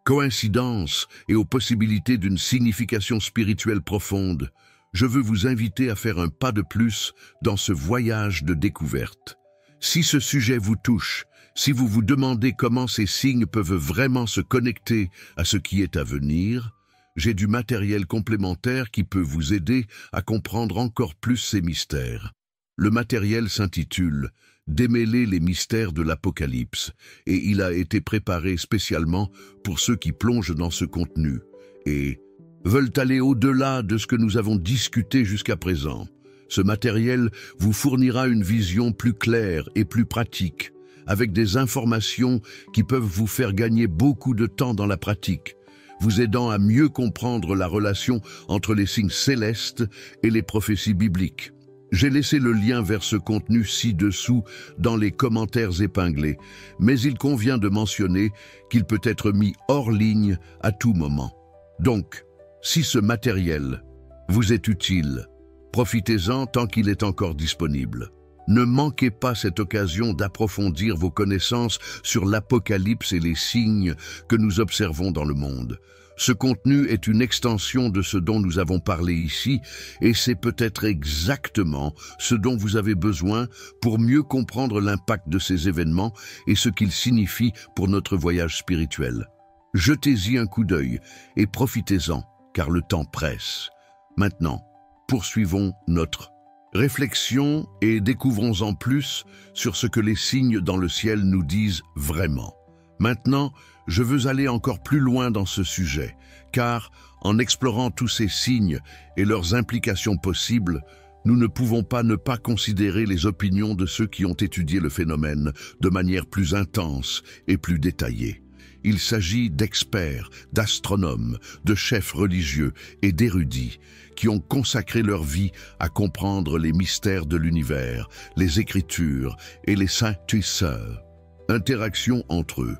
coïncidences et aux possibilités d'une signification spirituelle profonde, je veux vous inviter à faire un pas de plus dans ce voyage de découverte. Si ce sujet vous touche, si vous vous demandez comment ces signes peuvent vraiment se connecter à ce qui est à venir, j'ai du matériel complémentaire qui peut vous aider à comprendre encore plus ces mystères. Le matériel s'intitule « Démêler les mystères de l'Apocalypse » et il a été préparé spécialement pour ceux qui plongent dans ce contenu et veulent aller au-delà de ce que nous avons discuté jusqu'à présent. Ce matériel vous fournira une vision plus claire et plus pratique, avec des informations qui peuvent vous faire gagner beaucoup de temps dans la pratique, vous aidant à mieux comprendre la relation entre les signes célestes et les prophéties bibliques. J'ai laissé le lien vers ce contenu ci-dessous dans les commentaires épinglés, mais il convient de mentionner qu'il peut être mis hors ligne à tout moment. Donc, si ce matériel vous est utile, profitez-en tant qu'il est encore disponible. Ne manquez pas cette occasion d'approfondir vos connaissances sur l'Apocalypse et les signes que nous observons dans le monde. Ce contenu est une extension de ce dont nous avons parlé ici, et c'est peut-être exactement ce dont vous avez besoin pour mieux comprendre l'impact de ces événements et ce qu'ils signifient pour notre voyage spirituel. Jetez-y un coup d'œil et profitez-en, car le temps presse. Maintenant, poursuivons notre réflexion et découvrons-en plus sur ce que les signes dans le ciel nous disent vraiment. Maintenant, je veux aller encore plus loin dans ce sujet, car en explorant tous ces signes et leurs implications possibles, nous ne pouvons pas ne pas considérer les opinions de ceux qui ont étudié le phénomène de manière plus intense et plus détaillée. Il s'agit d'experts, d'astronomes, de chefs religieux et d'érudits qui ont consacré leur vie à comprendre les mystères de l'univers, les Écritures et les saints-tuisseurs. Interaction entre eux.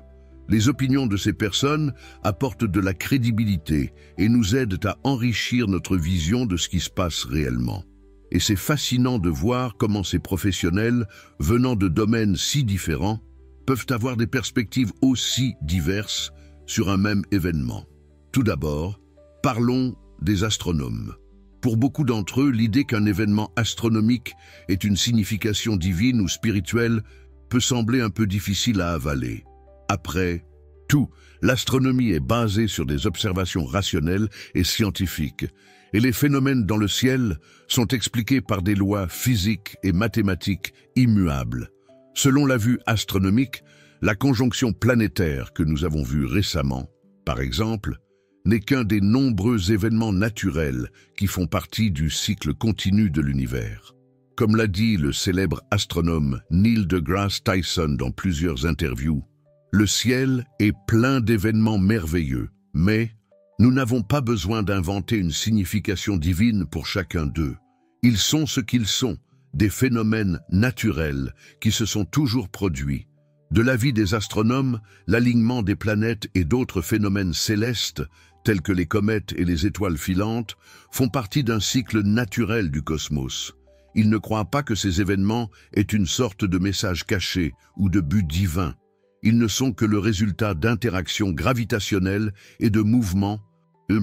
Les opinions de ces personnes apportent de la crédibilité et nous aident à enrichir notre vision de ce qui se passe réellement. Et c'est fascinant de voir comment ces professionnels, venant de domaines si différents, peuvent avoir des perspectives aussi diverses sur un même événement. Tout d'abord, parlons des astronomes. Pour beaucoup d'entre eux, l'idée qu'un événement astronomique ait une signification divine ou spirituelle peut sembler un peu difficile à avaler. Après tout, l'astronomie est basée sur des observations rationnelles et scientifiques, et les phénomènes dans le ciel sont expliqués par des lois physiques et mathématiques immuables. Selon la vue astronomique, la conjonction planétaire que nous avons vue récemment, par exemple, n'est qu'un des nombreux événements naturels qui font partie du cycle continu de l'univers. Comme l'a dit le célèbre astronome Neil deGrasse Tyson dans plusieurs interviews, le ciel est plein d'événements merveilleux, mais nous n'avons pas besoin d'inventer une signification divine pour chacun d'eux. Ils sont ce qu'ils sont, des phénomènes naturels qui se sont toujours produits. De l'avis des astronomes, l'alignement des planètes et d'autres phénomènes célestes, tels que les comètes et les étoiles filantes, font partie d'un cycle naturel du cosmos. Ils ne croient pas que ces événements aient une sorte de message caché ou de but divin. Ils ne sont que le résultat d'interactions gravitationnelles et de mouvements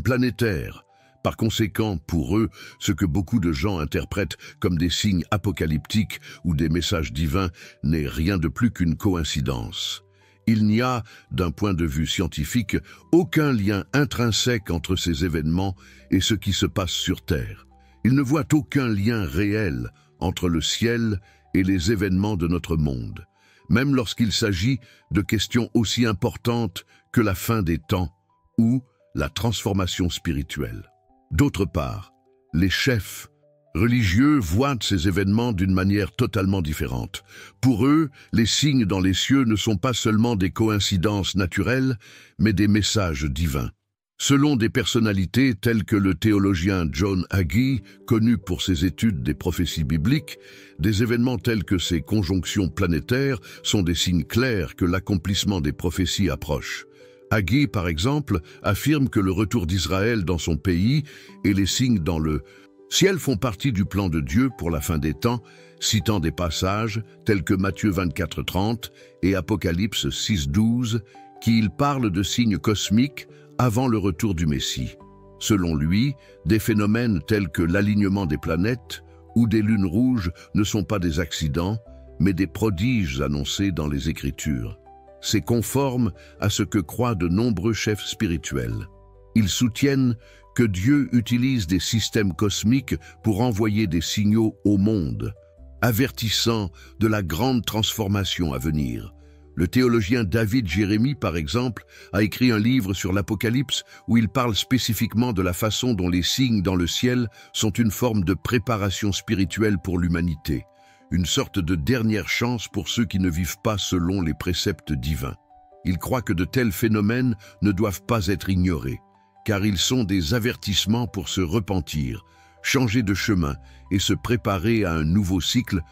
planétaires. Par conséquent, pour eux, ce que beaucoup de gens interprètent comme des signes apocalyptiques ou des messages divins n'est rien de plus qu'une coïncidence. Il n'y a, d'un point de vue scientifique, aucun lien intrinsèque entre ces événements et ce qui se passe sur Terre. Ils ne voient aucun lien réel entre le ciel et les événements de notre monde, même lorsqu'il s'agit de questions aussi importantes que la fin des temps ou la transformation spirituelle. D'autre part, les chefs religieux voient ces événements d'une manière totalement différente. Pour eux, les signes dans les cieux ne sont pas seulement des coïncidences naturelles, mais des messages divins. Selon des personnalités telles que le théologien John Hagee, connu pour ses études des prophéties bibliques, des événements tels que ces conjonctions planétaires sont des signes clairs que l'accomplissement des prophéties approche. Hagee, par exemple, affirme que le retour d'Israël dans son pays et les signes dans le ciel font partie du plan de Dieu pour la fin des temps, citant des passages tels que Matthieu 24:30 et Apocalypse 6:12, qui il parle de signes cosmiques avant le retour du Messie. Selon lui, des phénomènes tels que l'alignement des planètes ou des lunes rouges ne sont pas des accidents, mais des prodiges annoncés dans les Écritures. C'est conforme à ce que croient de nombreux chefs spirituels. Ils soutiennent que Dieu utilise des systèmes cosmiques pour envoyer des signaux au monde, avertissant de la grande transformation à venir. Le théologien David Jérémie, par exemple, a écrit un livre sur l'Apocalypse où il parle spécifiquement de la façon dont les signes dans le ciel sont une forme de préparation spirituelle pour l'humanité, une sorte de dernière chance pour ceux qui ne vivent pas selon les préceptes divins. Il croit que de tels phénomènes ne doivent pas être ignorés, car ils sont des avertissements pour se repentir, changer de chemin et se préparer à un nouveau cycle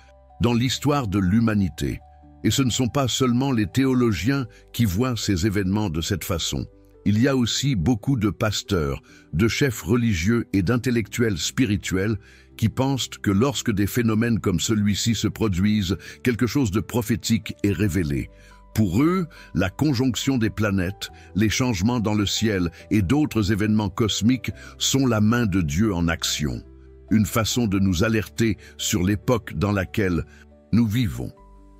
dans l'histoire de l'humanité. Et ce ne sont pas seulement les théologiens qui voient ces événements de cette façon. Il y a aussi beaucoup de pasteurs, de chefs religieux et d'intellectuels spirituels qui pensent que lorsque des phénomènes comme celui-ci se produisent, quelque chose de prophétique est révélé. Pour eux, la conjonction des planètes, les changements dans le ciel et d'autres événements cosmiques sont la main de Dieu en action, une façon de nous alerter sur l'époque dans laquelle nous vivons.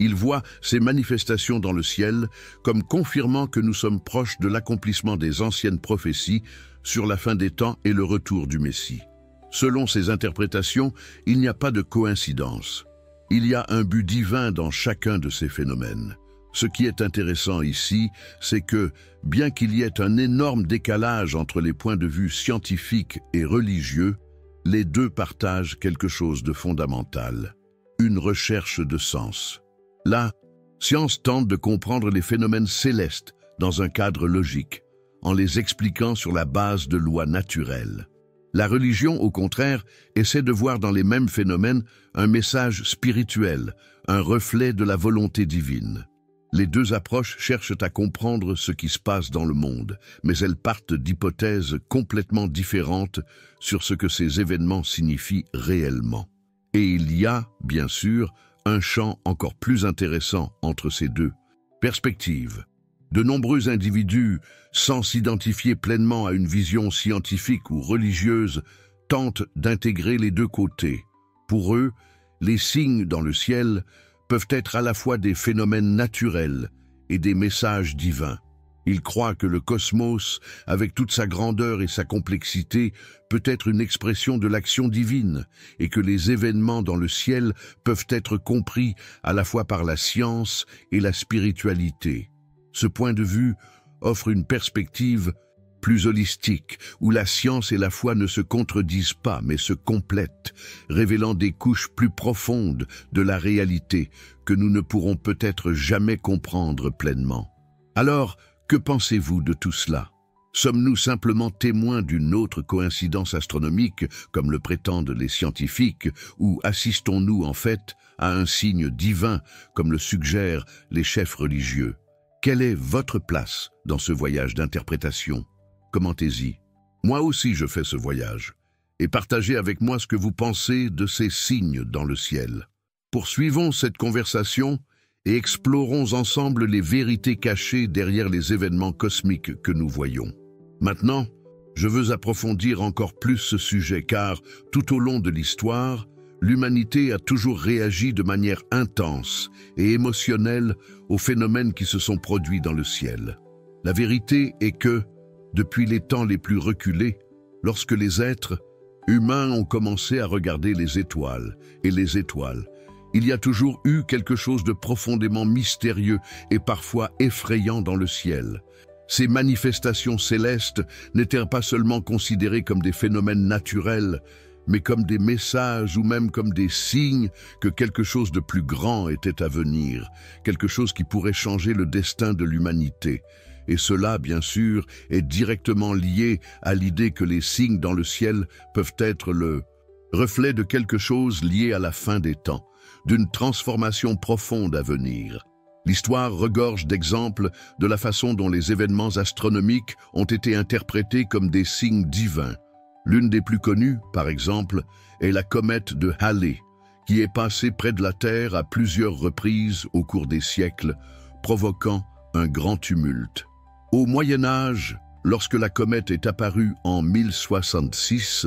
Ils voient ces manifestations dans le ciel comme confirmant que nous sommes proches de l'accomplissement des anciennes prophéties sur la fin des temps et le retour du Messie. Selon ces interprétations, il n'y a pas de coïncidence. Il y a un but divin dans chacun de ces phénomènes. Ce qui est intéressant ici, c'est que, bien qu'il y ait un énorme décalage entre les points de vue scientifiques et religieux, les deux partagent quelque chose de fondamental, une recherche de sens. La science tente de comprendre les phénomènes célestes dans un cadre logique, en les expliquant sur la base de lois naturelles. La religion, au contraire, essaie de voir dans les mêmes phénomènes un message spirituel, un reflet de la volonté divine. Les deux approches cherchent à comprendre ce qui se passe dans le monde, mais elles partent d'hypothèses complètement différentes sur ce que ces événements signifient réellement. Et il y a, bien sûr, un champ encore plus intéressant entre ces deux perspectives. De nombreux individus, sans s'identifier pleinement à une vision scientifique ou religieuse, tentent d'intégrer les deux côtés. Pour eux, les signes dans le ciel peuvent être à la fois des phénomènes naturels et des messages divins. Ils croient que le cosmos, avec toute sa grandeur et sa complexité, peut être une expression de l'action divine et que les événements dans le ciel peuvent être compris à la fois par la science et la spiritualité. Ce point de vue offre une perspective plus holistique, où la science et la foi ne se contredisent pas mais se complètent, révélant des couches plus profondes de la réalité que nous ne pourrons peut-être jamais comprendre pleinement. Alors, que pensez-vous de tout cela? Sommes-nous simplement témoins d'une autre coïncidence astronomique, comme le prétendent les scientifiques, ou assistons-nous en fait à un signe divin, comme le suggèrent les chefs religieux? Quelle est votre place dans ce voyage d'interprétation? Commentez-y. Moi aussi je fais ce voyage, et partagez avec moi ce que vous pensez de ces signes dans le ciel. Poursuivons cette conversation et explorons ensemble les vérités cachées derrière les événements cosmiques que nous voyons. Maintenant, je veux approfondir encore plus ce sujet car, tout au long de l'histoire, l'humanité a toujours réagi de manière intense et émotionnelle aux phénomènes qui se sont produits dans le ciel. La vérité est que, depuis les temps les plus reculés, lorsque les êtres humains ont commencé à regarder les étoiles, il y a toujours eu quelque chose de profondément mystérieux et parfois effrayant dans le ciel. Ces manifestations célestes n'étaient pas seulement considérées comme des phénomènes naturels, mais comme des messages ou même comme des signes que quelque chose de plus grand était à venir, quelque chose qui pourrait changer le destin de l'humanité. Et cela, bien sûr, est directement lié à l'idée que les signes dans le ciel peuvent être le reflet de quelque chose lié à la fin des temps, d'une transformation profonde à venir. L'histoire regorge d'exemples de la façon dont les événements astronomiques ont été interprétés comme des signes divins. L'une des plus connues, par exemple, est la comète de Halley, qui est passée près de la Terre à plusieurs reprises au cours des siècles, provoquant un grand tumulte. Au Moyen Âge, lorsque la comète est apparue en 1066,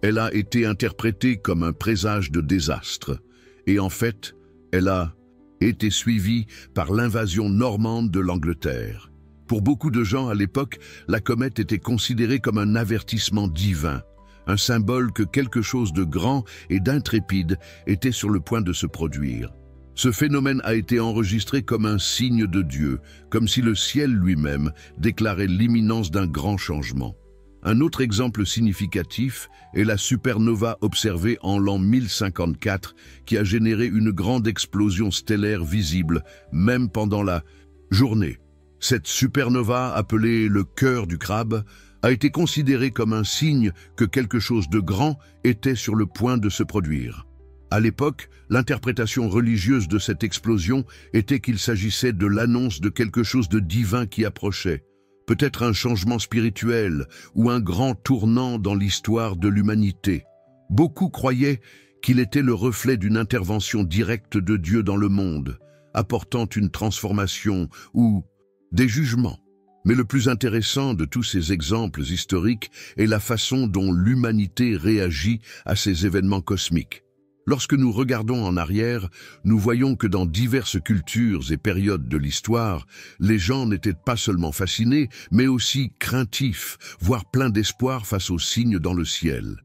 elle a été interprétée comme un présage de désastre, et en fait, elle a été suivie par l'invasion normande de l'Angleterre. Pour beaucoup de gens à l'époque, la comète était considérée comme un avertissement divin, un symbole que quelque chose de grand et d'intrépide était sur le point de se produire. Ce phénomène a été enregistré comme un signe de Dieu, comme si le ciel lui-même déclarait l'imminence d'un grand changement. Un autre exemple significatif est la supernova observée en l'an 1054 qui a généré une grande explosion stellaire visible, même pendant la journée. Cette supernova, appelée le cœur du crabe, a été considérée comme un signe que quelque chose de grand était sur le point de se produire. À l'époque, l'interprétation religieuse de cette explosion était qu'il s'agissait de l'annonce de quelque chose de divin qui approchait. Peut-être un changement spirituel ou un grand tournant dans l'histoire de l'humanité. Beaucoup croyaient qu'il était le reflet d'une intervention directe de Dieu dans le monde, apportant une transformation ou des jugements. Mais le plus intéressant de tous ces exemples historiques est la façon dont l'humanité réagit à ces événements cosmiques. Lorsque nous regardons en arrière, nous voyons que dans diverses cultures et périodes de l'histoire, les gens n'étaient pas seulement fascinés, mais aussi craintifs, voire pleins d'espoir face aux signes dans le ciel.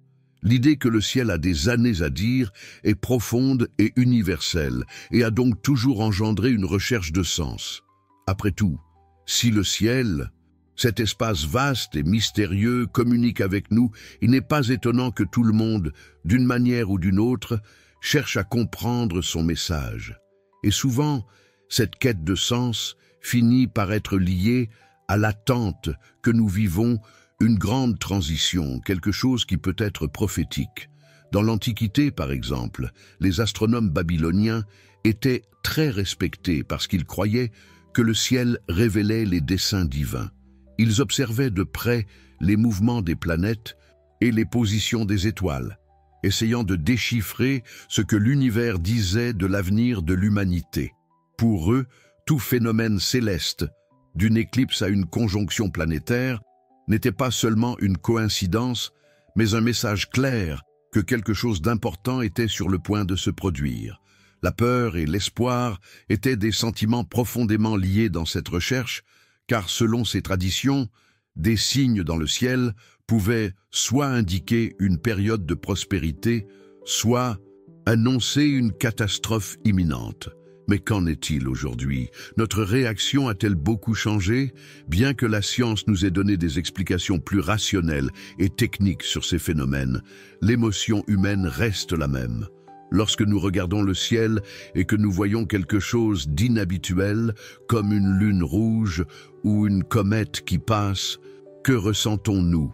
L'idée que le ciel a des années à dire est profonde et universelle, et a donc toujours engendré une recherche de sens. Après tout, si le ciel, cet espace vaste et mystérieux, communique avec nous, il n'est pas étonnant que tout le monde, d'une manière ou d'une autre, cherche à comprendre son message. Et souvent, cette quête de sens finit par être liée à l'attente que nous vivons, une grande transition, quelque chose qui peut être prophétique. Dans l'Antiquité, par exemple, les astronomes babyloniens étaient très respectés parce qu'ils croyaient que le ciel révélait les desseins divins. Ils observaient de près les mouvements des planètes et les positions des étoiles, essayant de déchiffrer ce que l'univers disait de l'avenir de l'humanité. Pour eux, tout phénomène céleste, d'une éclipse à une conjonction planétaire, n'était pas seulement une coïncidence, mais un message clair que quelque chose d'important était sur le point de se produire. La peur et l'espoir étaient des sentiments profondément liés dans cette recherche, car selon ces traditions, des signes dans le ciel pouvaient soit indiquer une période de prospérité, soit annoncer une catastrophe imminente. Mais qu'en est-il aujourd'hui? Notre réaction a-t-elle beaucoup changé? Bien que la science nous ait donné des explications plus rationnelles et techniques sur ces phénomènes, l'émotion humaine reste la même. Lorsque nous regardons le ciel et que nous voyons quelque chose d'inhabituel, comme une lune rouge ou une comète qui passe, que ressentons-nous?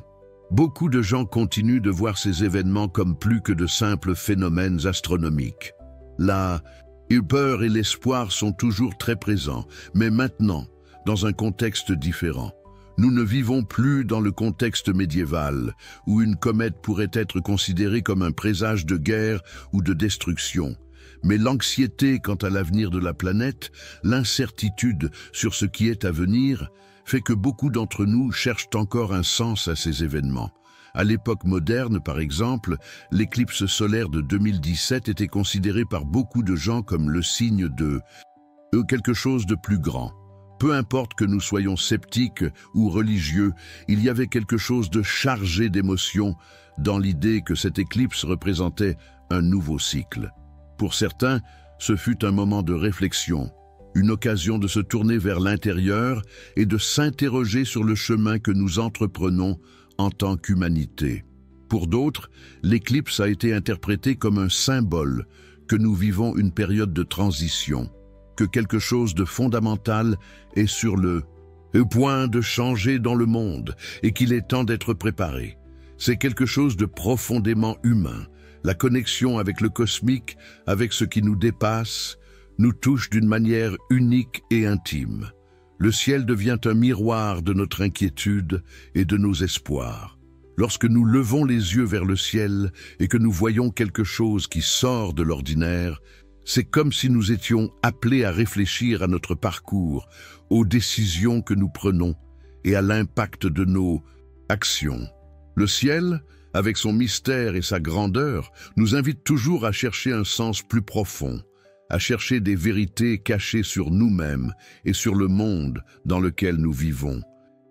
Beaucoup de gens continuent de voir ces événements comme plus que de simples phénomènes astronomiques. La peur et l'espoir sont toujours très présents, mais maintenant, dans un contexte différent. Nous ne vivons plus dans le contexte médiéval, où une comète pourrait être considérée comme un présage de guerre ou de destruction. Mais l'anxiété quant à l'avenir de la planète, l'incertitude sur ce qui est à venir, fait que beaucoup d'entre nous cherchent encore un sens à ces événements. À l'époque moderne, par exemple, l'éclipse solaire de 2017 était considérée par beaucoup de gens comme le signe de quelque chose de plus grand. Peu importe que nous soyons sceptiques ou religieux, il y avait quelque chose de chargé d'émotion dans l'idée que cette éclipse représentait un nouveau cycle. Pour certains, ce fut un moment de réflexion, une occasion de se tourner vers l'intérieur et de s'interroger sur le chemin que nous entreprenons en tant qu'humanité. Pour d'autres, l'éclipse a été interprétée comme un symbole que nous vivons une période de transition, que quelque chose de fondamental est sur le point de changer dans le monde et qu'il est temps d'être préparé. C'est quelque chose de profondément humain. La connexion avec le cosmique, avec ce qui nous dépasse, nous touche d'une manière unique et intime. Le ciel devient un miroir de notre inquiétude et de nos espoirs. Lorsque nous levons les yeux vers le ciel et que nous voyons quelque chose qui sort de l'ordinaire, c'est comme si nous étions appelés à réfléchir à notre parcours, aux décisions que nous prenons et à l'impact de nos actions. Le ciel, avec son mystère et sa grandeur, nous invite toujours à chercher un sens plus profond, à chercher des vérités cachées sur nous-mêmes et sur le monde dans lequel nous vivons.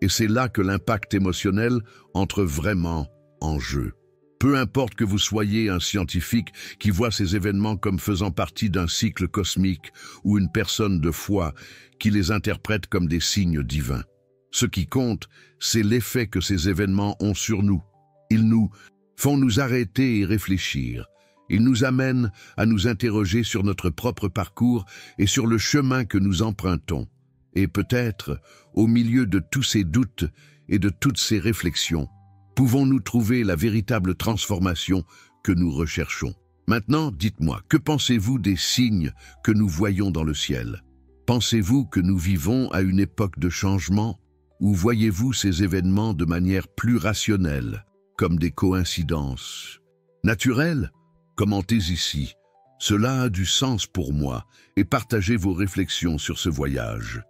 Et c'est là que l'impact émotionnel entre vraiment en jeu. Peu importe que vous soyez un scientifique qui voit ces événements comme faisant partie d'un cycle cosmique ou une personne de foi qui les interprète comme des signes divins. Ce qui compte, c'est l'effet que ces événements ont sur nous. Ils nous font nous arrêter et réfléchir. Ils nous amènent à nous interroger sur notre propre parcours et sur le chemin que nous empruntons. Et peut-être, au milieu de tous ces doutes et de toutes ces réflexions, pouvons-nous trouver la véritable transformation que nous recherchons. Maintenant, dites-moi, que pensez-vous des signes que nous voyons dans le ciel? Pensez-vous que nous vivons à une époque de changement, ou voyez-vous ces événements de manière plus rationnelle, comme des coïncidences naturelles? Commentez ici. Cela a du sens pour moi et partagez vos réflexions sur ce voyage.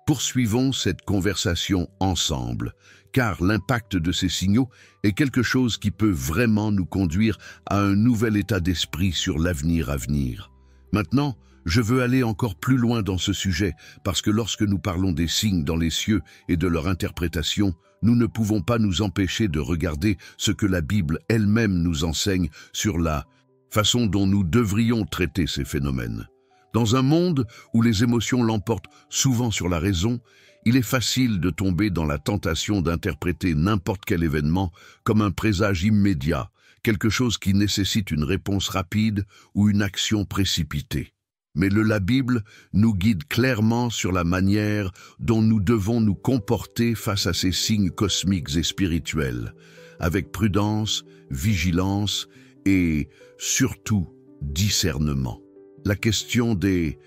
Poursuivons cette conversation ensemble, car l'impact de ces signaux est quelque chose qui peut vraiment nous conduire à un nouvel état d'esprit sur l'avenir à venir. Maintenant, je veux aller encore plus loin dans ce sujet, parce que lorsque nous parlons des signes dans les cieux et de leur interprétation, nous ne pouvons pas nous empêcher de regarder ce que la Bible elle-même nous enseigne sur la façon dont nous devrions traiter ces phénomènes. Dans un monde où les émotions l'emportent souvent sur la raison, il est facile de tomber dans la tentation d'interpréter n'importe quel événement comme un présage immédiat, quelque chose qui nécessite une réponse rapide ou une action précipitée. Mais la Bible nous guide clairement sur la manière dont nous devons nous comporter face à ces signes cosmiques et spirituels, avec prudence, vigilance et, surtout, discernement. La question des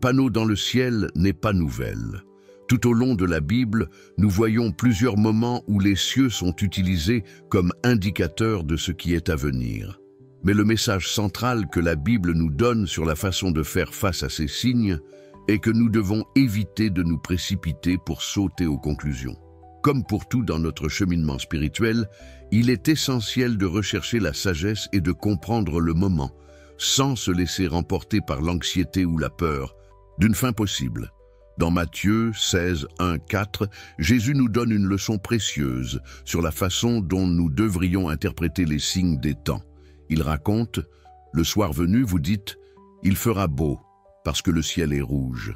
panneaux dans le ciel n'est pas nouvelle. Tout au long de la Bible, nous voyons plusieurs moments où les cieux sont utilisés comme indicateurs de ce qui est à venir. Mais le message central que la Bible nous donne sur la façon de faire face à ces signes est que nous devons éviter de nous précipiter pour sauter aux conclusions. Comme pour tout dans notre cheminement spirituel, il est essentiel de rechercher la sagesse et de comprendre le moment, sans se laisser remporter par l'anxiété ou la peur d'une fin possible. Dans Matthieu 16, 1, 4, Jésus nous donne une leçon précieuse sur la façon dont nous devrions interpréter les signes des temps. Il raconte, « Le soir venu, vous dites, il fera beau, parce que le ciel est rouge.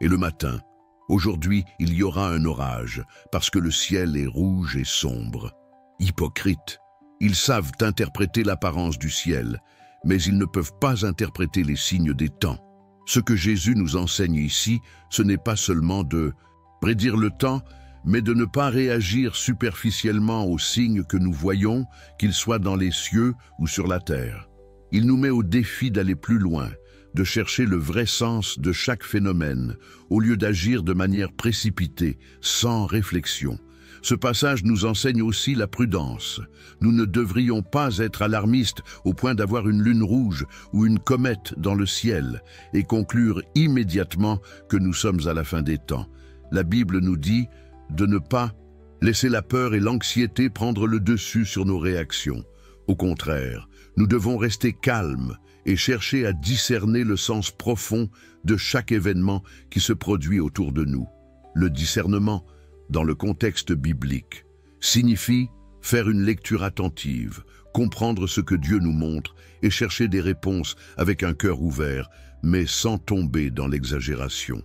Et le matin, aujourd'hui, il y aura un orage, parce que le ciel est rouge et sombre. » Hypocrites, ils savent interpréter l'apparence du ciel, mais ils ne peuvent pas interpréter les signes des temps. Ce que Jésus nous enseigne ici, ce n'est pas seulement de prédire le temps, mais de ne pas réagir superficiellement aux signes que nous voyons, qu'ils soient dans les cieux ou sur la terre. Il nous met au défi d'aller plus loin, de chercher le vrai sens de chaque phénomène, au lieu d'agir de manière précipitée, sans réflexion. Ce passage nous enseigne aussi la prudence. Nous ne devrions pas être alarmistes au point d'avoir une lune rouge ou une comète dans le ciel et conclure immédiatement que nous sommes à la fin des temps. La Bible nous dit de ne pas laisser la peur et l'anxiété prendre le dessus sur nos réactions. Au contraire, nous devons rester calmes et chercher à discerner le sens profond de chaque événement qui se produit autour de nous. Le discernement, dans le contexte biblique, signifie faire une lecture attentive, comprendre ce que Dieu nous montre et chercher des réponses avec un cœur ouvert, mais sans tomber dans l'exagération.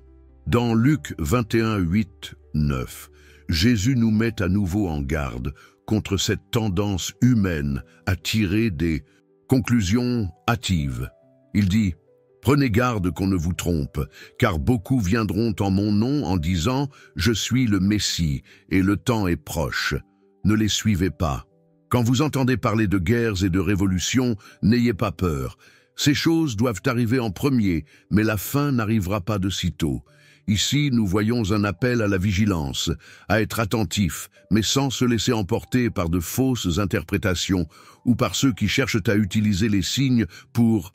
Dans Luc 21, 8, 9, Jésus nous met à nouveau en garde contre cette tendance humaine à tirer des conclusions hâtives. Il dit « Prenez garde qu'on ne vous trompe, car beaucoup viendront en mon nom en disant « Je suis le Messie et le temps est proche ». Ne les suivez pas. Quand vous entendez parler de guerres et de révolutions, n'ayez pas peur. Ces choses doivent arriver en premier, mais la fin n'arrivera pas de sitôt. Ici, nous voyons un appel à la vigilance, à être attentif, mais sans se laisser emporter par de fausses interprétations ou par ceux qui cherchent à utiliser les signes pour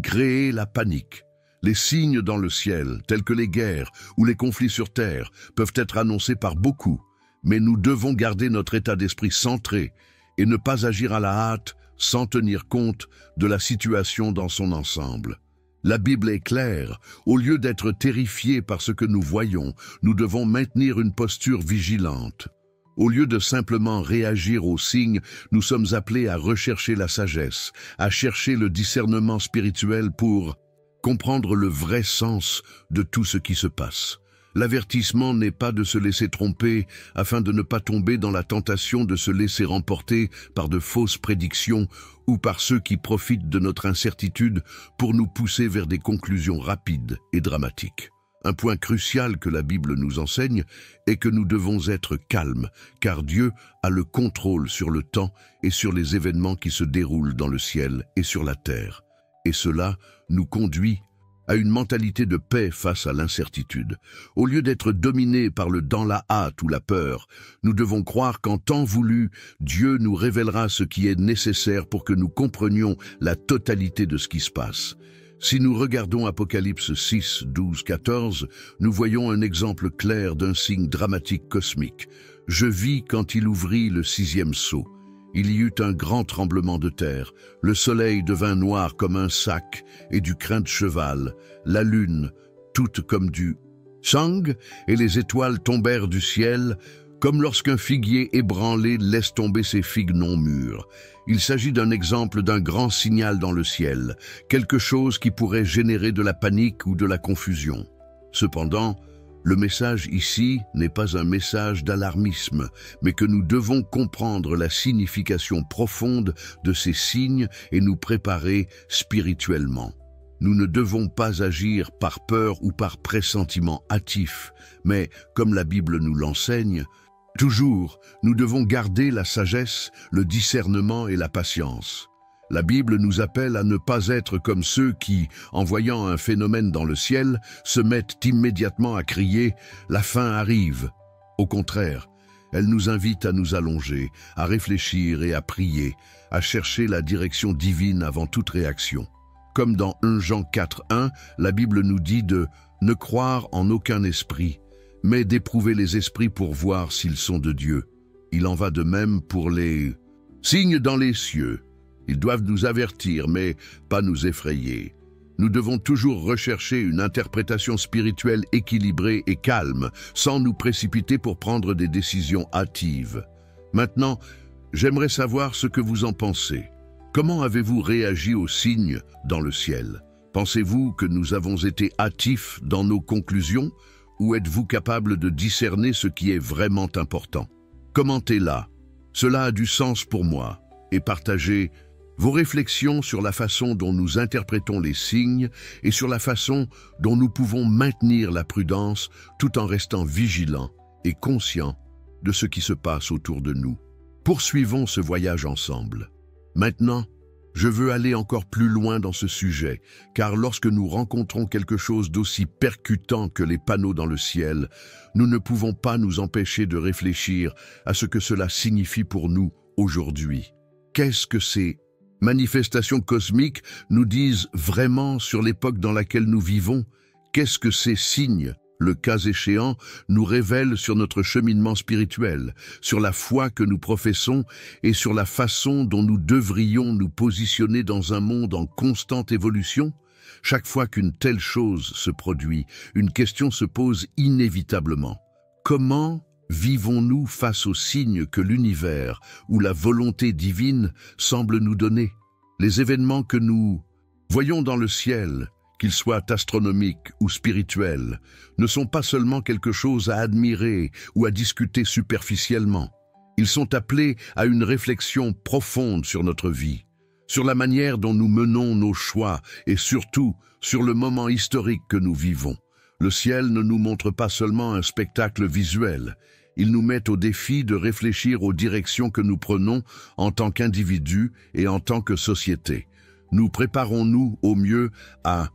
créer la panique. Les signes dans le ciel, tels que les guerres ou les conflits sur terre, peuvent être annoncés par beaucoup, mais nous devons garder notre état d'esprit centré et ne pas agir à la hâte sans tenir compte de la situation dans son ensemble. La Bible est claire, au lieu d'être terrifiés par ce que nous voyons, nous devons maintenir une posture vigilante. Au lieu de simplement réagir aux signes, nous sommes appelés à rechercher la sagesse, à chercher le discernement spirituel pour comprendre le vrai sens de tout ce qui se passe. L'avertissement n'est pas de se laisser tromper afin de ne pas tomber dans la tentation de se laisser remporter par de fausses prédictions ou par ceux qui profitent de notre incertitude pour nous pousser vers des conclusions rapides et dramatiques. Un point crucial que la Bible nous enseigne est que nous devons être calmes, car Dieu a le contrôle sur le temps et sur les événements qui se déroulent dans le ciel et sur la terre. Et cela nous conduit à une mentalité de paix face à l'incertitude. Au lieu d'être dominés par le dans la hâte ou la peur, nous devons croire qu'en temps voulu, Dieu nous révélera ce qui est nécessaire pour que nous comprenions la totalité de ce qui se passe. Si nous regardons Apocalypse 6, 12, 14, nous voyons un exemple clair d'un signe dramatique cosmique. Je vis quand il ouvrit le 6e sceau. Il y eut un grand tremblement de terre. Le soleil devint noir comme un sac et du crin de cheval. La lune, toute comme du sang, et les étoiles tombèrent du ciel, comme lorsqu'un figuier ébranlé laisse tomber ses figues non mûres. Il s'agit d'un exemple d'un grand signal dans le ciel, quelque chose qui pourrait générer de la panique ou de la confusion. Cependant, le message ici n'est pas un message d'alarmisme, mais que nous devons comprendre la signification profonde de ces signes et nous préparer spirituellement. Nous ne devons pas agir par peur ou par pressentiment hâtif, mais, comme la Bible nous l'enseigne, toujours, nous devons garder la sagesse, le discernement et la patience. La Bible nous appelle à ne pas être comme ceux qui, en voyant un phénomène dans le ciel, se mettent immédiatement à crier « La fin arrive ». Au contraire, elle nous invite à nous allonger, à réfléchir et à prier, à chercher la direction divine avant toute réaction. Comme dans 1 Jean 4, 1, la Bible nous dit de « ne croire en aucun esprit », mais d'éprouver les esprits pour voir s'ils sont de Dieu. Il en va de même pour les signes dans les cieux. Ils doivent nous avertir, mais pas nous effrayer. Nous devons toujours rechercher une interprétation spirituelle équilibrée et calme, sans nous précipiter pour prendre des décisions hâtives. Maintenant, j'aimerais savoir ce que vous en pensez. Comment avez-vous réagi aux signes dans le ciel? Pensez-vous que nous avons été hâtifs dans nos conclusions, ou êtes-vous capable de discerner ce qui est vraiment important? Commentez-la. Cela a du sens pour moi. Et partagez vos réflexions sur la façon dont nous interprétons les signes et sur la façon dont nous pouvons maintenir la prudence tout en restant vigilants et conscients de ce qui se passe autour de nous. Poursuivons ce voyage ensemble. Maintenant, je veux aller encore plus loin dans ce sujet, car lorsque nous rencontrons quelque chose d'aussi percutant que les panneaux dans le ciel, nous ne pouvons pas nous empêcher de réfléchir à ce que cela signifie pour nous aujourd'hui. Qu'est-ce que ces manifestations cosmiques nous disent vraiment sur l'époque dans laquelle nous vivons? Qu'est-ce que ces signes, le cas échéant, nous révèlent sur notre cheminement spirituel, sur la foi que nous professons et sur la façon dont nous devrions nous positionner dans un monde en constante évolution? Chaque fois qu'une telle chose se produit, une question se pose inévitablement. Comment vivons-nous face aux signes que l'univers ou la volonté divine semble nous donner? Les événements que nous voyons dans le ciel, qu'ils soient astronomiques ou spirituels, ne sont pas seulement quelque chose à admirer ou à discuter superficiellement. Ils sont appelés à une réflexion profonde sur notre vie, sur la manière dont nous menons nos choix et surtout sur le moment historique que nous vivons. Le ciel ne nous montre pas seulement un spectacle visuel, il nous met au défi de réfléchir aux directions que nous prenons en tant qu'individus et en tant que société. Nous préparons-nous au mieux à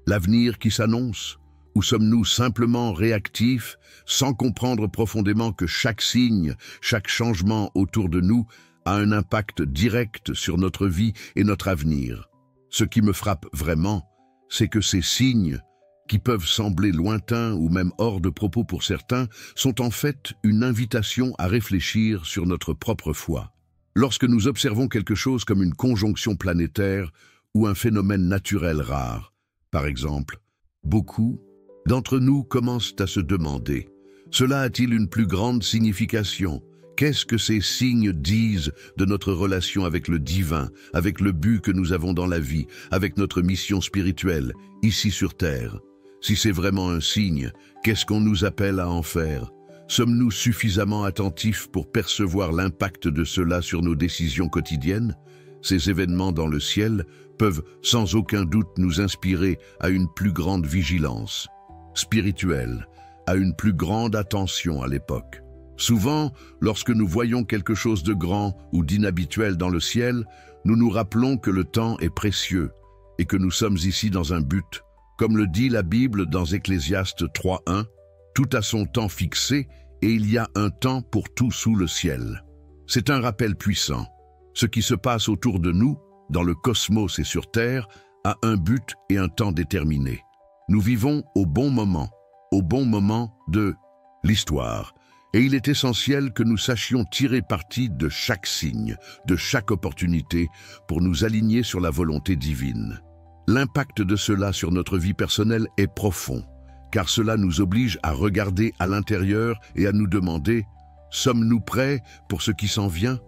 l'avenir qui s'annonce? Ou sommes-nous simplement réactifs, sans comprendre profondément que chaque signe, chaque changement autour de nous a un impact direct sur notre vie et notre avenir? Ce qui me frappe vraiment, c'est que ces signes, qui peuvent sembler lointains ou même hors de propos pour certains, sont en fait une invitation à réfléchir sur notre propre foi. Lorsque nous observons quelque chose comme une conjonction planétaire ou un phénomène naturel rare, par exemple, beaucoup d'entre nous commencent à se demander, cela a-t-il une plus grande signification? Qu'est-ce que ces signes disent de notre relation avec le divin, avec le but que nous avons dans la vie, avec notre mission spirituelle, ici sur Terre? Si c'est vraiment un signe, qu'est-ce qu'on nous appelle à en faire? Sommes-nous suffisamment attentifs pour percevoir l'impact de cela sur nos décisions quotidiennes? Ces événements dans le ciel peuvent sans aucun doute nous inspirer à une plus grande vigilance spirituelle, à une plus grande attention à l'époque. Souvent, lorsque nous voyons quelque chose de grand ou d'inhabituel dans le ciel, nous nous rappelons que le temps est précieux et que nous sommes ici dans un but. Comme le dit la Bible dans Ecclésiaste 3:1, « Tout a son temps fixé et il y a un temps pour tout sous le ciel. » C'est un rappel puissant. Ce qui se passe autour de nous, dans le cosmos et sur Terre, a un but et un temps déterminé. Nous vivons au bon moment de l'histoire. Et il est essentiel que nous sachions tirer parti de chaque signe, de chaque opportunité, pour nous aligner sur la volonté divine. L'impact de cela sur notre vie personnelle est profond, car cela nous oblige à regarder à l'intérieur et à nous demander, sommes-nous prêts pour ce qui s'en vient?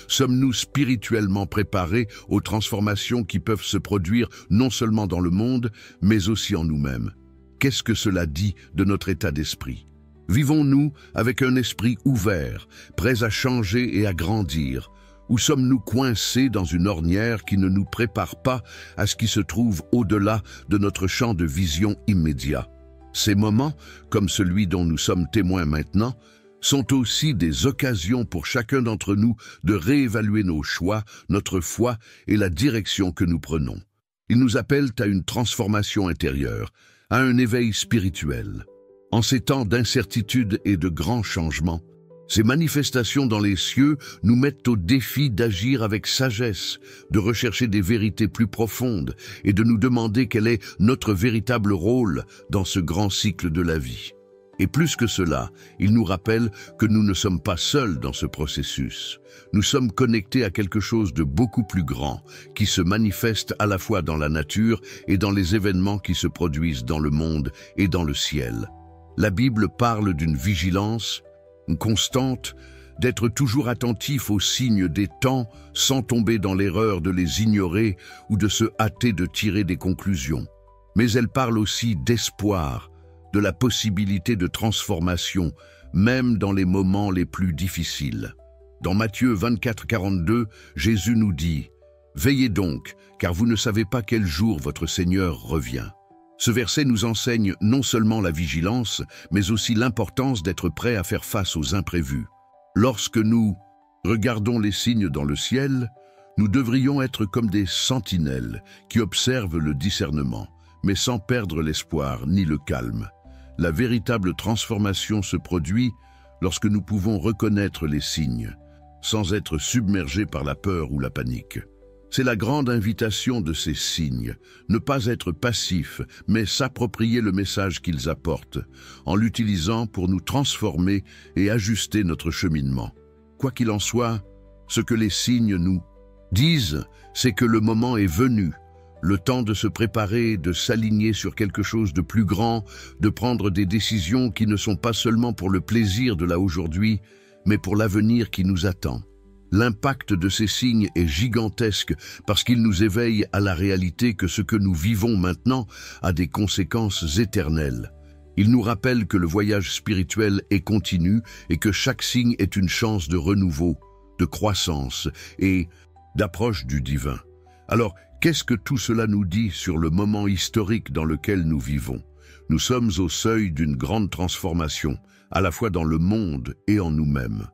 Sommes-nous spirituellement préparés aux transformations qui peuvent se produire non seulement dans le monde, mais aussi en nous-mêmes? Qu'est-ce que cela dit de notre état d'esprit? Vivons-nous avec un esprit ouvert, prêts à changer et à grandir? Ou sommes-nous coincés dans une ornière qui ne nous prépare pas à ce qui se trouve au-delà de notre champ de vision immédiat? Ces moments, comme celui dont nous sommes témoins maintenant, sont aussi des occasions pour chacun d'entre nous de réévaluer nos choix, notre foi et la direction que nous prenons. Ils nous appellent à une transformation intérieure, à un éveil spirituel. En ces temps d'incertitude et de grands changements, ces manifestations dans les cieux nous mettent au défi d'agir avec sagesse, de rechercher des vérités plus profondes et de nous demander quel est notre véritable rôle dans ce grand cycle de la vie. Et plus que cela, il nous rappelle que nous ne sommes pas seuls dans ce processus. Nous sommes connectés à quelque chose de beaucoup plus grand, qui se manifeste à la fois dans la nature et dans les événements qui se produisent dans le monde et dans le ciel. La Bible parle d'une vigilance constante, d'être toujours attentif aux signes des temps sans tomber dans l'erreur de les ignorer ou de se hâter de tirer des conclusions. Mais elle parle aussi d'espoir, de la possibilité de transformation, même dans les moments les plus difficiles. Dans Matthieu 24:42, Jésus nous dit « Veillez donc, car vous ne savez pas quel jour votre Seigneur revient. » Ce verset nous enseigne non seulement la vigilance, mais aussi l'importance d'être prêt à faire face aux imprévus. Lorsque nous regardons les signes dans le ciel, nous devrions être comme des sentinelles qui observent le discernement, mais sans perdre l'espoir ni le calme. La véritable transformation se produit lorsque nous pouvons reconnaître les signes, sans être submergés par la peur ou la panique. C'est la grande invitation de ces signes, ne pas être passif, mais s'approprier le message qu'ils apportent, en l'utilisant pour nous transformer et ajuster notre cheminement. Quoi qu'il en soit, ce que les signes nous disent, c'est que le moment est venu, le temps de se préparer, de s'aligner sur quelque chose de plus grand, de prendre des décisions qui ne sont pas seulement pour le plaisir de là aujourd'hui, mais pour l'avenir qui nous attend. L'impact de ces signes est gigantesque parce qu'ils nous éveillent à la réalité que ce que nous vivons maintenant a des conséquences éternelles. Il nous rappelle que le voyage spirituel est continu et que chaque signe est une chance de renouveau, de croissance et d'approche du divin. Alors, qu'est-ce que tout cela nous dit sur le moment historique dans lequel nous vivons? Nous sommes au seuil d'une grande transformation, à la fois dans le monde et en nous-mêmes.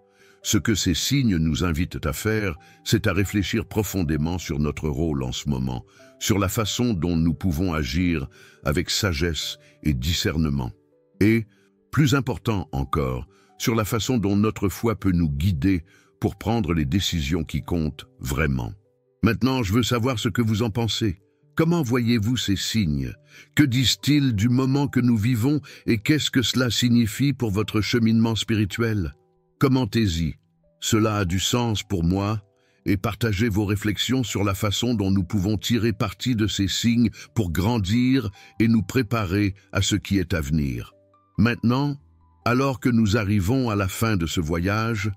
Ce que ces signes nous invitent à faire, c'est à réfléchir profondément sur notre rôle en ce moment, sur la façon dont nous pouvons agir avec sagesse et discernement. Et, plus important encore, sur la façon dont notre foi peut nous guider pour prendre les décisions qui comptent vraiment. Maintenant, je veux savoir ce que vous en pensez. Comment voyez-vous ces signes? Que disent-ils du moment que nous vivons et qu'est-ce que cela signifie pour votre cheminement spirituel? Commentez-y. Cela a du sens pour moi et partagez vos réflexions sur la façon dont nous pouvons tirer parti de ces signes pour grandir et nous préparer à ce qui est à venir. Maintenant, alors que nous arrivons à la fin de ce voyage,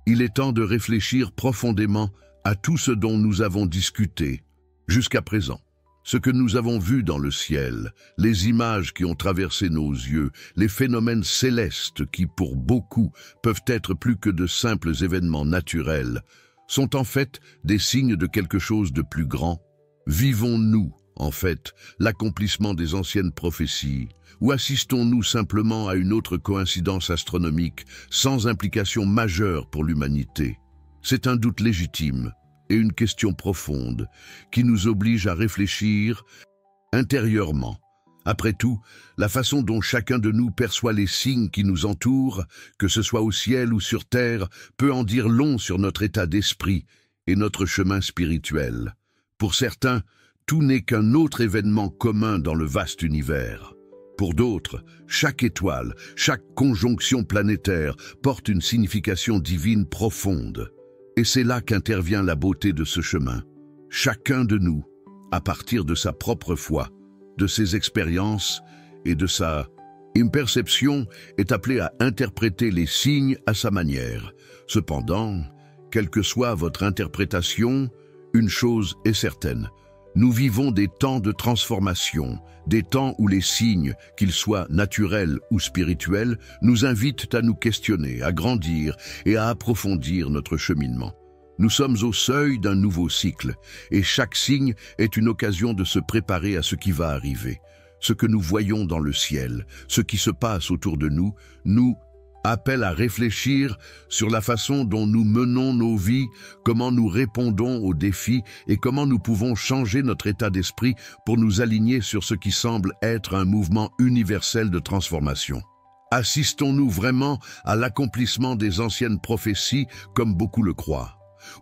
il est temps de réfléchir profondément à tout ce dont nous avons discuté jusqu'à présent. Ce que nous avons vu dans le ciel, les images qui ont traversé nos yeux, les phénomènes célestes qui, pour beaucoup, peuvent être plus que de simples événements naturels, sont en fait des signes de quelque chose de plus grand. Vivons-nous, en fait, l'accomplissement des anciennes prophéties, ou assistons-nous simplement à une autre coïncidence astronomique sans implication majeure pour l'humanité? C'est un doute légitime et une question profonde qui nous oblige à réfléchir intérieurement. Après tout, la façon dont chacun de nous perçoit les signes qui nous entourent, que ce soit au ciel ou sur terre, peut en dire long sur notre état d'esprit et notre chemin spirituel. Pour certains, tout n'est qu'un autre événement commun dans le vaste univers. Pour d'autres, chaque étoile, chaque conjonction planétaire porte une signification divine profonde. Et c'est là qu'intervient la beauté de ce chemin. Chacun de nous, à partir de sa propre foi, de ses expériences et de sa perception, est appelé à interpréter les signes à sa manière. Cependant, quelle que soit votre interprétation, une chose est certaine. Nous vivons des temps de transformation, des temps où les signes, qu'ils soient naturels ou spirituels, nous invitent à nous questionner, à grandir et à approfondir notre cheminement. Nous sommes au seuil d'un nouveau cycle, et chaque signe est une occasion de se préparer à ce qui va arriver. Ce que nous voyons dans le ciel, ce qui se passe autour de nous, nous appelle à réfléchir sur la façon dont nous menons nos vies, comment nous répondons aux défis et comment nous pouvons changer notre état d'esprit pour nous aligner sur ce qui semble être un mouvement universel de transformation. Assistons-nous vraiment à l'accomplissement des anciennes prophéties comme beaucoup le croient?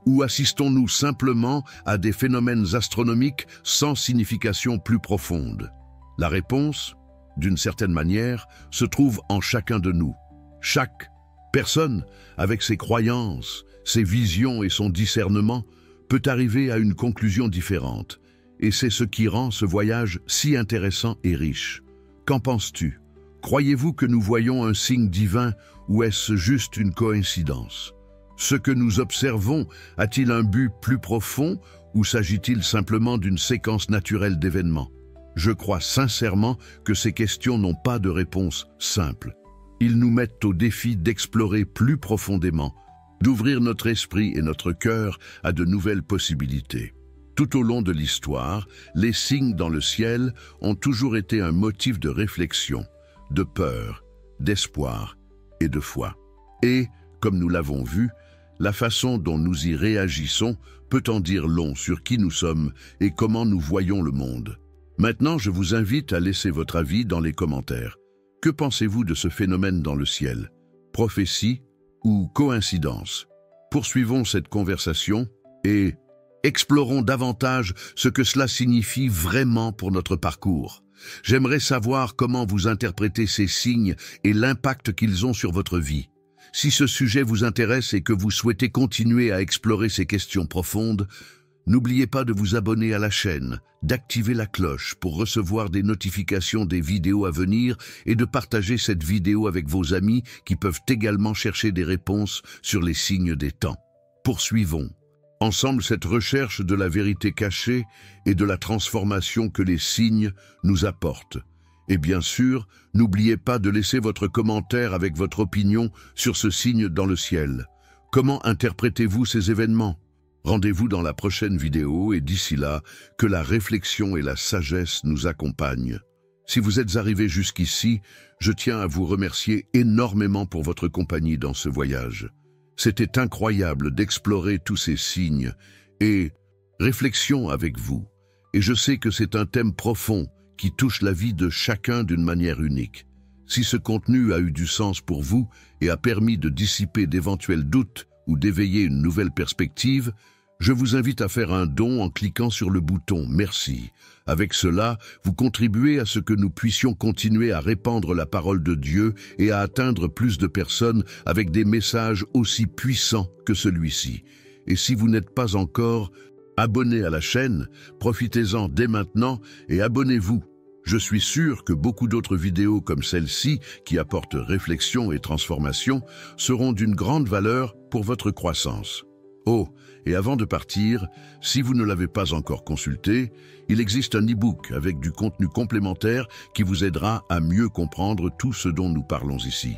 Ou assistons-nous simplement à des phénomènes astronomiques sans signification plus profonde? La réponse, d'une certaine manière, se trouve en chacun de nous. Chaque personne, avec ses croyances, ses visions et son discernement, peut arriver à une conclusion différente. Et c'est ce qui rend ce voyage si intéressant et riche. Qu'en penses-tu? Croyez-vous que nous voyons un signe divin ou est-ce juste une coïncidence? Ce que nous observons a-t-il un but plus profond ou s'agit-il simplement d'une séquence naturelle d'événements? Je crois sincèrement que ces questions n'ont pas de réponse simple. Ils nous mettent au défi d'explorer plus profondément, d'ouvrir notre esprit et notre cœur à de nouvelles possibilités. Tout au long de l'histoire, les signes dans le ciel ont toujours été un motif de réflexion, de peur, d'espoir et de foi. Et, comme nous l'avons vu, la façon dont nous y réagissons peut en dire long sur qui nous sommes et comment nous voyons le monde. Maintenant, je vous invite à laisser votre avis dans les commentaires. Que pensez-vous de ce phénomène dans le ciel? Prophétie ou coïncidence? Poursuivons cette conversation et explorons davantage ce que cela signifie vraiment pour notre parcours. J'aimerais savoir comment vous interprétez ces signes et l'impact qu'ils ont sur votre vie. Si ce sujet vous intéresse et que vous souhaitez continuer à explorer ces questions profondes, n'oubliez pas de vous abonner à la chaîne, d'activer la cloche pour recevoir des notifications des vidéos à venir et de partager cette vidéo avec vos amis qui peuvent également chercher des réponses sur les signes des temps. Poursuivons ensemble cette recherche de la vérité cachée et de la transformation que les signes nous apportent. Et bien sûr, n'oubliez pas de laisser votre commentaire avec votre opinion sur ce signe dans le ciel. Comment interprétez-vous ces événements? Rendez-vous dans la prochaine vidéo et d'ici là, que la réflexion et la sagesse nous accompagnent. Si vous êtes arrivé jusqu'ici, je tiens à vous remercier énormément pour votre compagnie dans ce voyage. C'était incroyable d'explorer tous ces signes et réflexion avec vous. Et je sais que c'est un thème profond qui touche la vie de chacun d'une manière unique. Si ce contenu a eu du sens pour vous et a permis de dissiper d'éventuels doutes ou d'éveiller une nouvelle perspective, je vous invite à faire un don en cliquant sur le bouton « Merci ». Avec cela, vous contribuez à ce que nous puissions continuer à répandre la parole de Dieu et à atteindre plus de personnes avec des messages aussi puissants que celui-ci. Et si vous n'êtes pas encore abonné à la chaîne, profitez-en dès maintenant et abonnez-vous. Je suis sûr que beaucoup d'autres vidéos comme celle-ci, qui apportent réflexion et transformation, seront d'une grande valeur pour votre croissance. Oh, et avant de partir, si vous ne l'avez pas encore consulté, il existe un e-book avec du contenu complémentaire qui vous aidera à mieux comprendre tout ce dont nous parlons ici.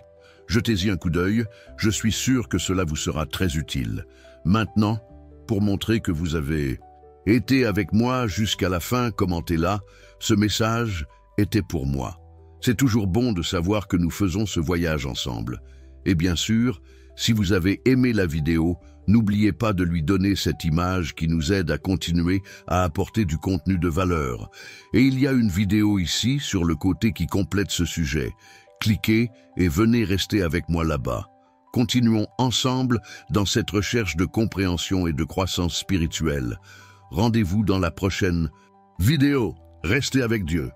Jetez-y un coup d'œil, je suis sûr que cela vous sera très utile. Maintenant, pour montrer que vous avez été avec moi jusqu'à la fin, commentez-là, ce message était pour moi. C'est toujours bon de savoir que nous faisons ce voyage ensemble. Et bien sûr, si vous avez aimé la vidéo, n'oubliez pas de lui donner cette image qui nous aide à continuer à apporter du contenu de valeur. Et il y a une vidéo ici sur le côté qui complète ce sujet. Cliquez et venez rester avec moi là-bas. Continuons ensemble dans cette recherche de compréhension et de croissance spirituelle. Rendez-vous dans la prochaine vidéo. Restez avec Dieu.